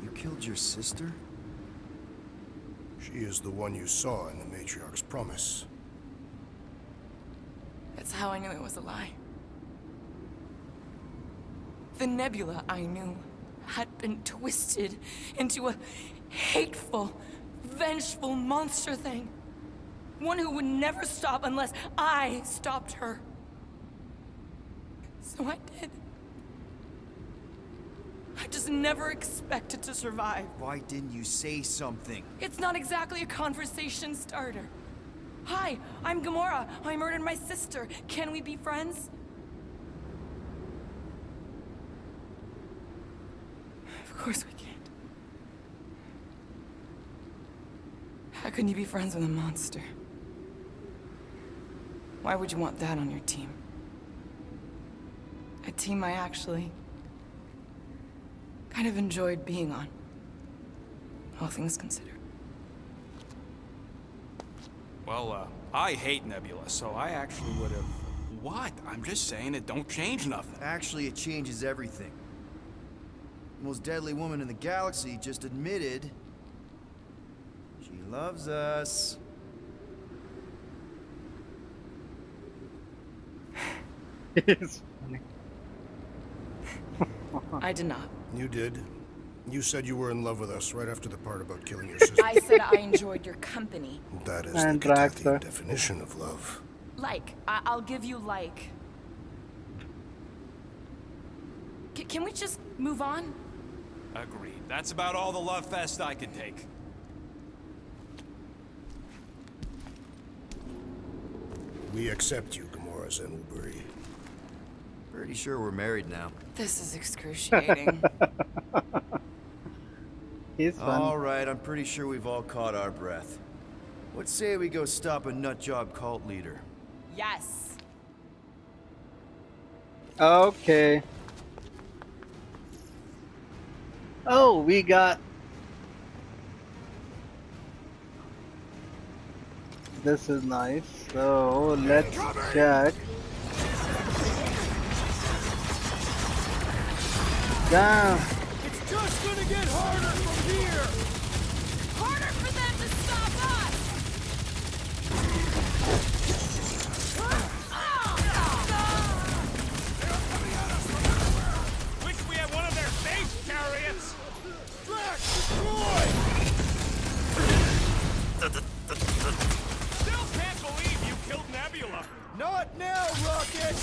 Speaker 2: You killed your sister?
Speaker 7: She is the one you saw in the Matriarch's promise.
Speaker 4: That's how I knew it was a lie. The Nebula I knew had been twisted into a hateful, vengeful monster thing. One who would never stop unless I stopped her. So I did. I just never expected to survive.
Speaker 2: Why didn't you say something?
Speaker 4: It's not exactly a conversation starter. Hi, I'm Gamora. I murdered my sister. Can we be friends? Of course we can't. How can you be friends with a monster? Why would you want that on your team? A team I actually kind of enjoyed being on. All things considered.
Speaker 6: Well, I hate Nebula, so I actually would have... What? I'm just saying it don't change nothing.
Speaker 2: Actually, it changes everything. The most deadly woman in the galaxy just admitted she loves us.
Speaker 1: It's funny.
Speaker 4: I did not.
Speaker 7: You did. You said you were in love with us right after the part about killing your sister.
Speaker 4: I said I enjoyed your company.
Speaker 7: That is
Speaker 1: And
Speaker 7: the
Speaker 1: Drax,
Speaker 7: Cathathian definition of love.
Speaker 4: Like, I'll give you like. Can we just move on?
Speaker 6: Agreed. That's about all the love fest I can take.
Speaker 7: We accept you, Gamora Zenuburi.
Speaker 2: Pretty sure we're married now.
Speaker 4: This is excruciating.
Speaker 1: He's fun.
Speaker 2: All right, I'm pretty sure we've all caught our breath. What say we go stop a nutjob cult leader?
Speaker 4: Yes.
Speaker 1: Okay. Oh, we got... This is nice. So, let's check. Damn.
Speaker 10: It's just gonna get harder from here!
Speaker 4: Harder for them to stop us!
Speaker 6: Wish we had one of their space chariots!
Speaker 10: Drax, destroy!
Speaker 6: Still can't believe you killed Nebula!
Speaker 10: Not now, Rocket!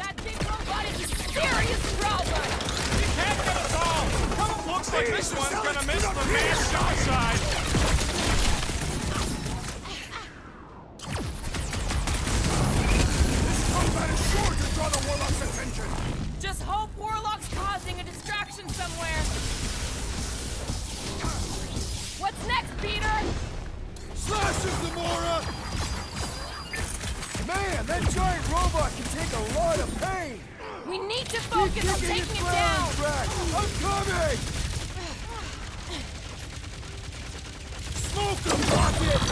Speaker 4: That big robot is a serious problem!
Speaker 6: You can't get us all! Looks like this one's gonna miss the main shot side!
Speaker 10: Combat is sure to draw the Warlock's attention!
Speaker 4: Just hope Warlock's causing a distraction somewhere. What's next, Peter?
Speaker 10: Slashes, Gamora! Man, that giant robot can take a lot of pain!
Speaker 4: We need to focus on
Speaker 10: Keep
Speaker 4: taking
Speaker 10: his
Speaker 4: it
Speaker 10: ground,
Speaker 4: down!
Speaker 10: Drax! I'm coming! Smoke him, Rocket!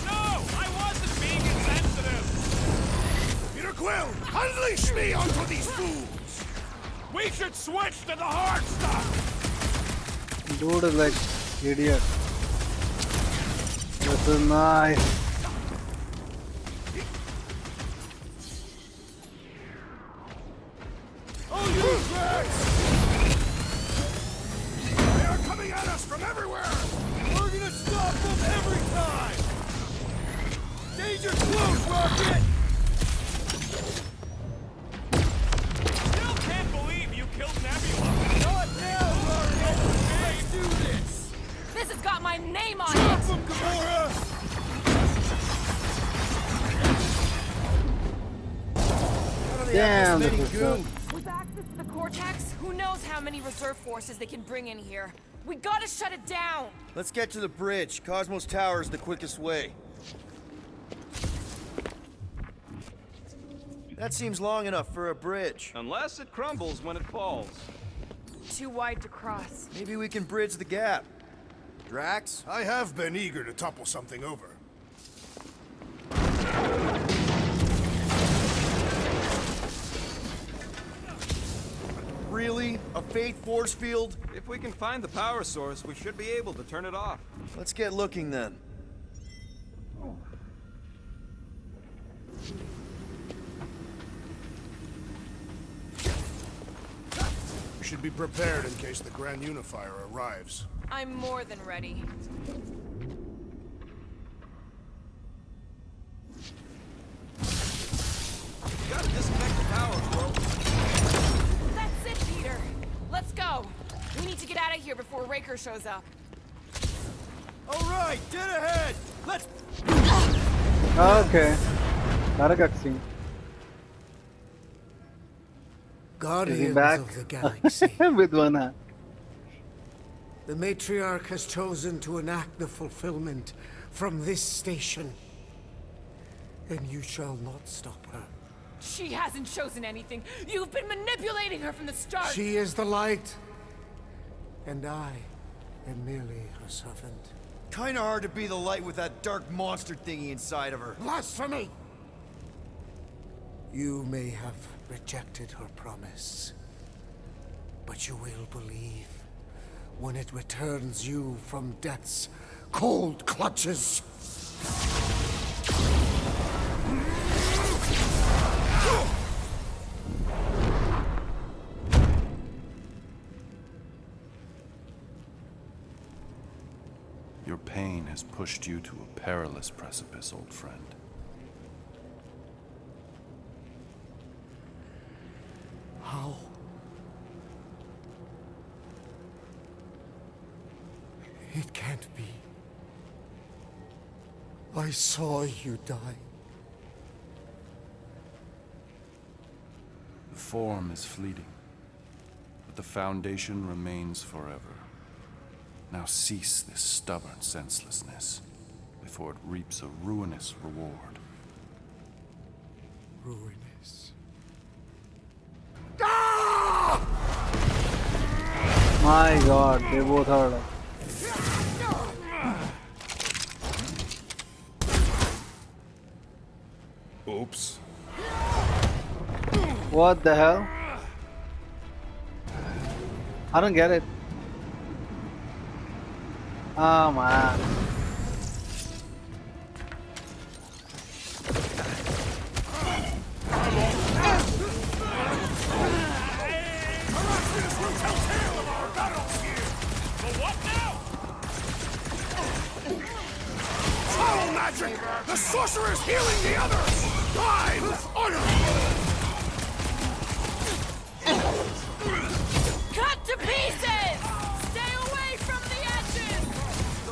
Speaker 6: No! I wasn't being insensitive!
Speaker 10: Peter Quill, unleash me onto these fools!
Speaker 6: We should switch to the hard stuff!
Speaker 1: Dude is like idiot. This is nice.
Speaker 10: Oh, you Drax! They are coming at us from everywhere! We're gonna stop them every time! Danger close, Rocket!
Speaker 6: Still can't believe you killed Nebula!
Speaker 10: Not now, Rocket! Let's do this!
Speaker 4: This has got my name on
Speaker 10: Drop
Speaker 4: it!
Speaker 10: them, Gamora!
Speaker 1: Damn, this is good.
Speaker 4: With access to the Cortex, who knows how many reserve forces they can bring in here. We gotta shut it down!
Speaker 2: Let's get to the bridge. Cosmos Tower is the quickest way. That seems long enough for a bridge.
Speaker 6: Unless it crumbles when it falls.
Speaker 4: Too wide to cross.
Speaker 2: Maybe we can bridge the gap. Drax?
Speaker 7: I have been eager to topple something over.
Speaker 2: Really? A faith force field?
Speaker 6: If we can find the power source, we should be able to turn it off.
Speaker 2: Let's get looking then.
Speaker 7: We should be prepared in case the Grand Unifier arrives.
Speaker 4: I'm more than ready.
Speaker 6: You gotta disconnect the power
Speaker 4: get out of here before Raker shows up.
Speaker 10: All right, dead ahead. Let's.
Speaker 1: Okay. Not a cutscene.
Speaker 11: Guardians
Speaker 1: back?
Speaker 11: of the Galaxy.
Speaker 1: With one hand.
Speaker 11: The matriarch has chosen to enact the fulfillment from this station. And you shall not stop her.
Speaker 4: She hasn't chosen anything. You've been manipulating her from the start.
Speaker 11: She is the light. And I am merely her servant.
Speaker 2: Kinda hard to be the light with that dark monster thingy inside of her.
Speaker 11: Blasphemy! You may have rejected her promise, but you will believe when it returns you from death's cold clutches.
Speaker 5: Your pain has pushed you to a perilous precipice, old friend.
Speaker 11: How? It can't be. I saw you die.
Speaker 5: The form is fleeting, but the foundation remains forever. Now cease this stubborn senselessness before it reaps a ruinous reward.
Speaker 11: Ruinous.
Speaker 1: My God, they both heard it.
Speaker 5: Oops.
Speaker 1: What the hell? I don't get it. Oh man.
Speaker 10: Tunnel magic! The sorcerer's healing the others! I'm
Speaker 4: Cut to pieces! Stay away from the edges!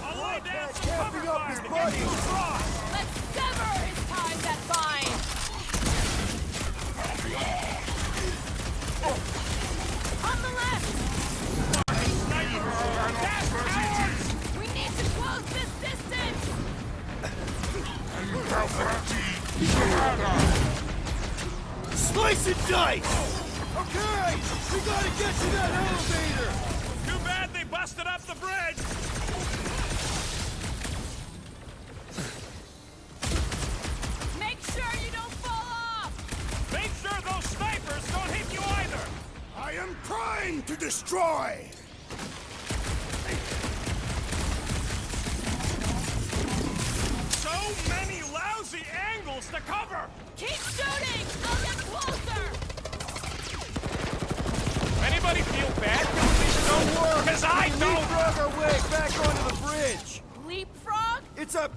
Speaker 10: I'll lay down some cover up his body!
Speaker 4: Let's sever his ties that bind! On the left! We need to close this distance!
Speaker 10: Slice and dice! Okay! We gotta get to that elevator!
Speaker 6: Too bad they busted up the bridge!
Speaker 4: Make sure you don't fall off!
Speaker 6: Make sure those snipers don't hit you either!
Speaker 10: I am trying to destroy!
Speaker 6: So many lousy angles to cover!
Speaker 4: Keep shooting! I'll get closer!
Speaker 6: Anybody feel bad doing this?
Speaker 10: Don't worry!
Speaker 6: Because I don't!
Speaker 10: Leapfrog our way back onto the bridge!
Speaker 4: Leapfrog?
Speaker 2: It's a...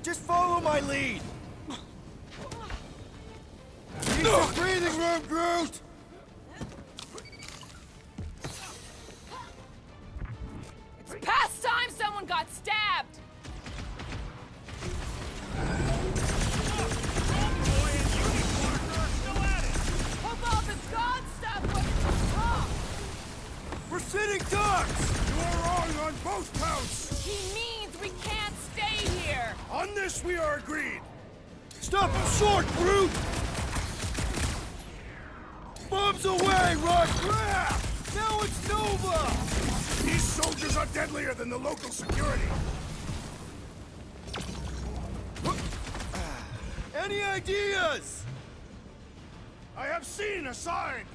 Speaker 2: Just follow my lead.
Speaker 10: Need some breathing room, Groot!
Speaker 4: It's past time someone got stabbed! Hope all the god stuff wasn't just talk!
Speaker 10: We're sitting ducks! You are wrong on both counts!
Speaker 4: He means we can't stay here!
Speaker 10: On this we are agreed! Stop him short, Groot! Bombs away, Rock! Now it's Nova! These soldiers are deadlier than the local security! Any ideas? I have seen a sign!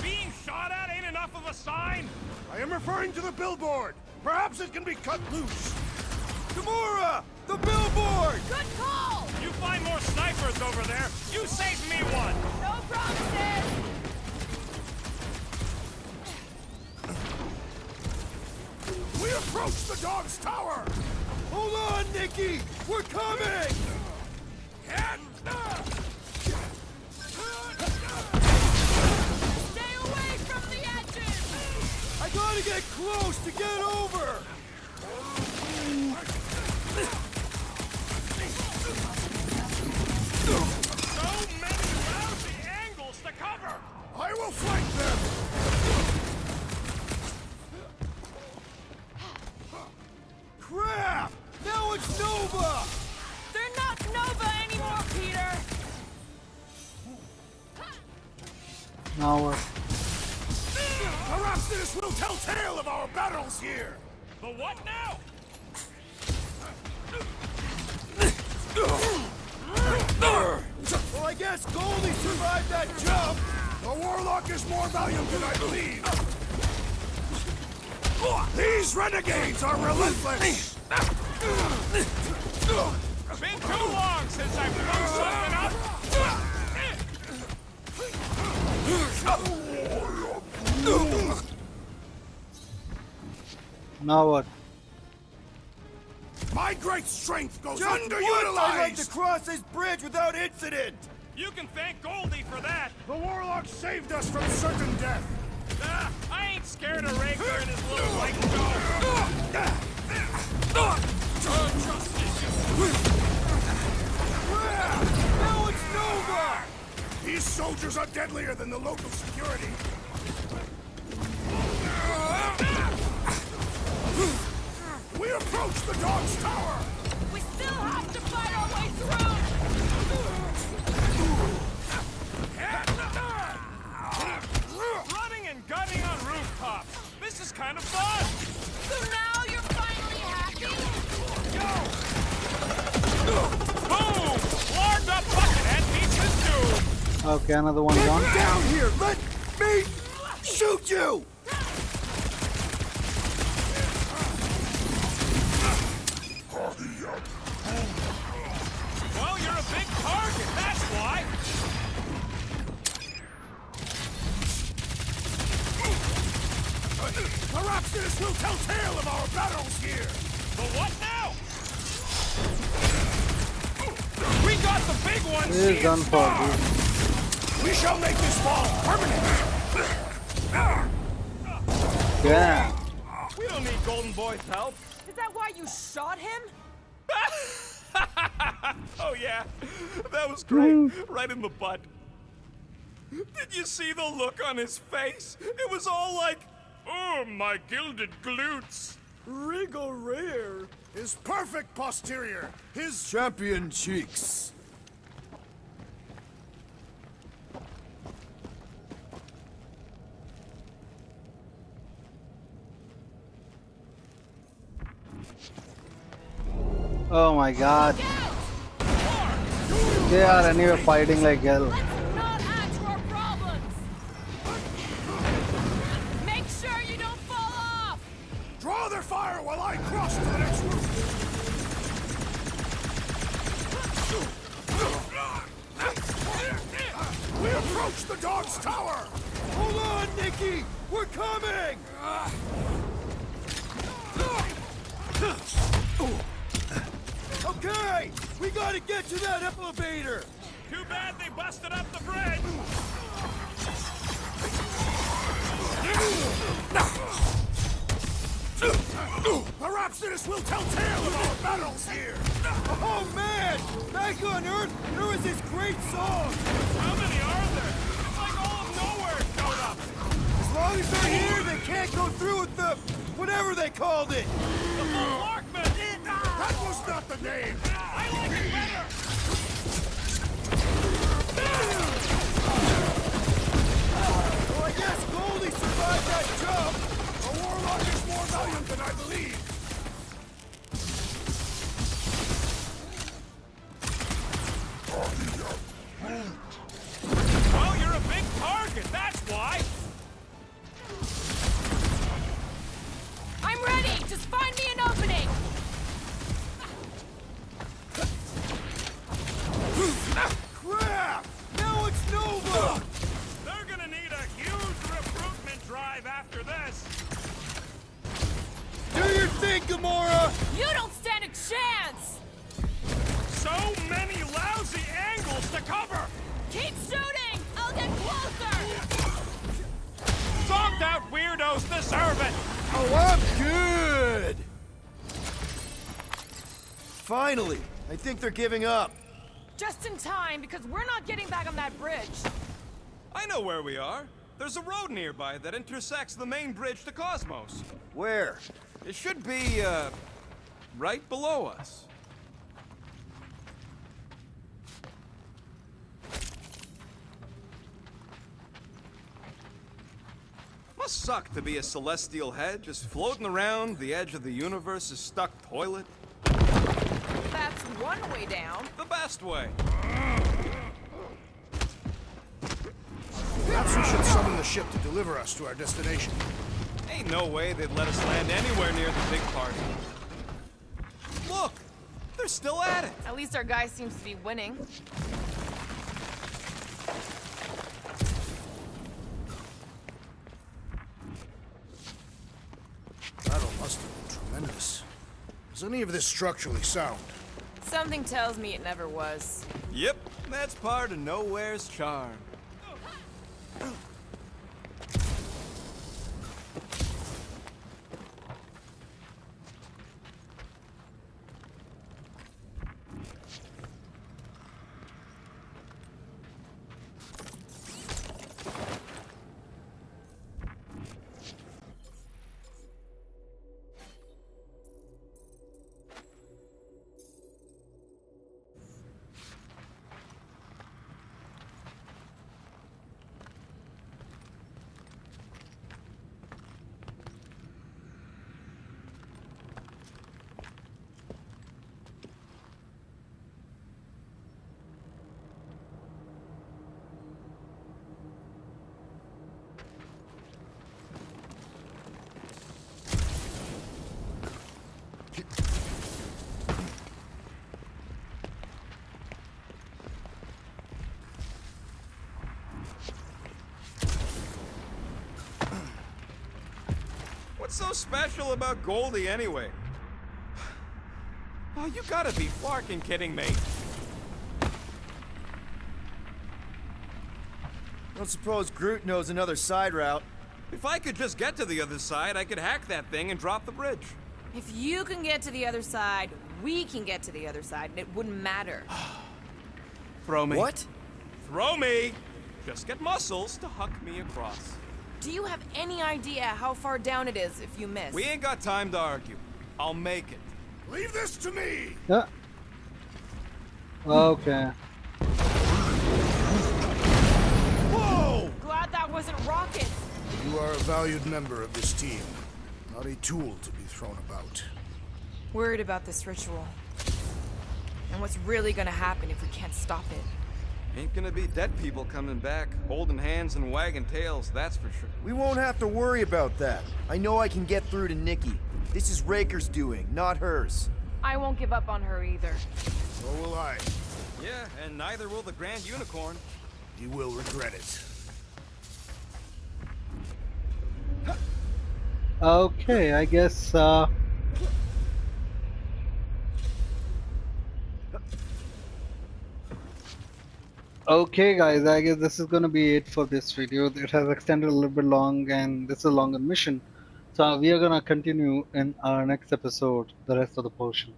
Speaker 6: Being shot at ain't enough of a sign?
Speaker 10: I am referring to the billboard! Perhaps it can be cut loose! Gamora! The billboard!
Speaker 4: Good call!
Speaker 6: You find more snipers over there, you save me one!
Speaker 4: No promises!
Speaker 10: We approach the dog's tower! Hold on, Nikki! We're coming!
Speaker 4: Stay away from the edges!
Speaker 10: I gotta close to get over!
Speaker 6: So many lousy angles to cover!
Speaker 10: I will flank them! Crap! Now it's Nova!
Speaker 4: They're not Nova anymore, Peter!
Speaker 1: Now what?
Speaker 10: Perhaps this will tell tale of our battles here!
Speaker 6: The what now?
Speaker 10: Well, I guess Goldie survived that jump! The Warlock is more valiant than I believe! These renegades are relentless!
Speaker 6: Been too long since I've blown something up!
Speaker 1: Now what?
Speaker 10: My great strength goes
Speaker 2: Just
Speaker 10: underutilized!
Speaker 2: I'd like to cross this bridge without incident!
Speaker 6: You can thank Goldie for that!
Speaker 10: The Warlock saved us from certain death!
Speaker 6: Ah, I ain't scared of Raker and his little white dog!
Speaker 10: Now it's Nova! These soldiers are deadlier than the local security. We approach the Dog's Tower!
Speaker 4: We still have to fight our way through!
Speaker 6: Running and gunning on rooftops! This is kind of fun!
Speaker 4: So now you're finally happy?
Speaker 6: Boom! Large up Buckethead meets his doom!
Speaker 1: Okay, another one
Speaker 10: Get
Speaker 1: gone.
Speaker 10: down here! Let me shoot you!
Speaker 6: Well, you're a big target, that's why!
Speaker 10: Perhaps this will tell tale of our battles here!
Speaker 6: The what now? We got the big one!
Speaker 1: This is done for, dude.
Speaker 10: We shall make this wall permanent!
Speaker 1: Yeah.
Speaker 6: We don't need Golden Boy's help.
Speaker 4: Is that why you shot him?
Speaker 6: Oh yeah, that was great. Right in the butt. Did you see the look on his face? It was all like, oh, my gilded glutes.
Speaker 10: Regal rear. His perfect posterior. His champion cheeks.
Speaker 1: Oh my god. They are anyway fighting like hell.
Speaker 4: Let's not add to our problems! Make sure you don't fall off!
Speaker 10: Draw their fire while I cross to the next room. We approach the Dog's Tower!
Speaker 2: Hold on, Nikki! We're coming! Okay! We gotta get to that elevator!
Speaker 6: Too bad they busted up the bridge.
Speaker 10: Perhaps this will tell tale of our battles here!
Speaker 2: Oh man! Back on Earth, there was this great song!
Speaker 6: How many are there? It's like all of Knowhere showed up.
Speaker 2: As long as they're here, they can't go through with the... whatever they called it!
Speaker 6: The full Larkman.
Speaker 10: That was not the name!
Speaker 6: I like it better.
Speaker 2: Well, I guess Goldie survived that jump!
Speaker 10: The Warlock is more valiant than I believe!
Speaker 6: Well, you're a big target, that's why.
Speaker 4: I'm ready! Just find me an opening!
Speaker 2: Crap! Now it's Nova!
Speaker 6: They're gonna need a huge recruitment drive after this.
Speaker 2: Do your thing, Gamora!
Speaker 4: You don't stand a chance!
Speaker 6: So many lousy angles to cover.
Speaker 4: Keep shooting! I'll get closer!
Speaker 6: Zonked-out weirdos deserve it!
Speaker 2: Oh, I'm good! Finally! I think they're giving up.
Speaker 4: Just in time, because we're not getting back on that bridge.
Speaker 6: I know where we are. There's a road nearby that intersects the main bridge to Cosmos.
Speaker 2: Where?
Speaker 6: It should be, right below us. Must suck to be a celestial head, just floating around the edge of the universe's stuck toilet.
Speaker 4: That's one way down.
Speaker 6: The best way.
Speaker 7: Perhaps we should summon the ship to deliver us to our destination.
Speaker 6: Ain't no way they'd let us land anywhere near the big party. Look! They're still at it!
Speaker 4: At least our guy seems to be winning.
Speaker 7: Battle must have been tremendous. Is any of this structurally sound?
Speaker 4: Something tells me it never was.
Speaker 6: Yep, that's part of Knowhere's charm. What's so special about Goldie anyway? Oh, you gotta be flarking kidding me.
Speaker 2: Don't suppose Groot knows another side route.
Speaker 6: If I could just get to the other side, I could hack that thing and drop the bridge.
Speaker 4: If you can get to the other side, we can get to the other side, and it wouldn't matter.
Speaker 6: Throw me.
Speaker 2: What?
Speaker 6: Throw me! Just get muscles to huck me across.
Speaker 4: Do you have any idea how far down it is if you miss?
Speaker 6: We ain't got time to argue. I'll make it.
Speaker 7: Leave this to me!
Speaker 1: Yeah. Okay.
Speaker 2: Whoa!
Speaker 4: Glad that wasn't rocket.
Speaker 7: You are a valued member of this team, not a tool to be thrown about.
Speaker 4: Worried about this ritual. And what's really gonna happen if we can't stop it.
Speaker 6: Ain't gonna be dead people coming back, holding hands and wagging tails, that's for sure.
Speaker 2: We won't have to worry about that. I know I can get through to Nikki. This is Raker's doing, not hers.
Speaker 4: I won't give up on her either.
Speaker 7: So will I.
Speaker 6: Yeah, and neither will the Grand Unicorn.
Speaker 7: You will regret it.
Speaker 1: Okay, I guess, okay guys, I guess this is gonna be it for this video. It has extended a little bit long and this is a longer mission. So we are gonna continue in our next episode, the rest of the portion.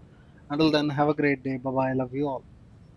Speaker 1: Until then, have a great day. Bye bye. Love you all.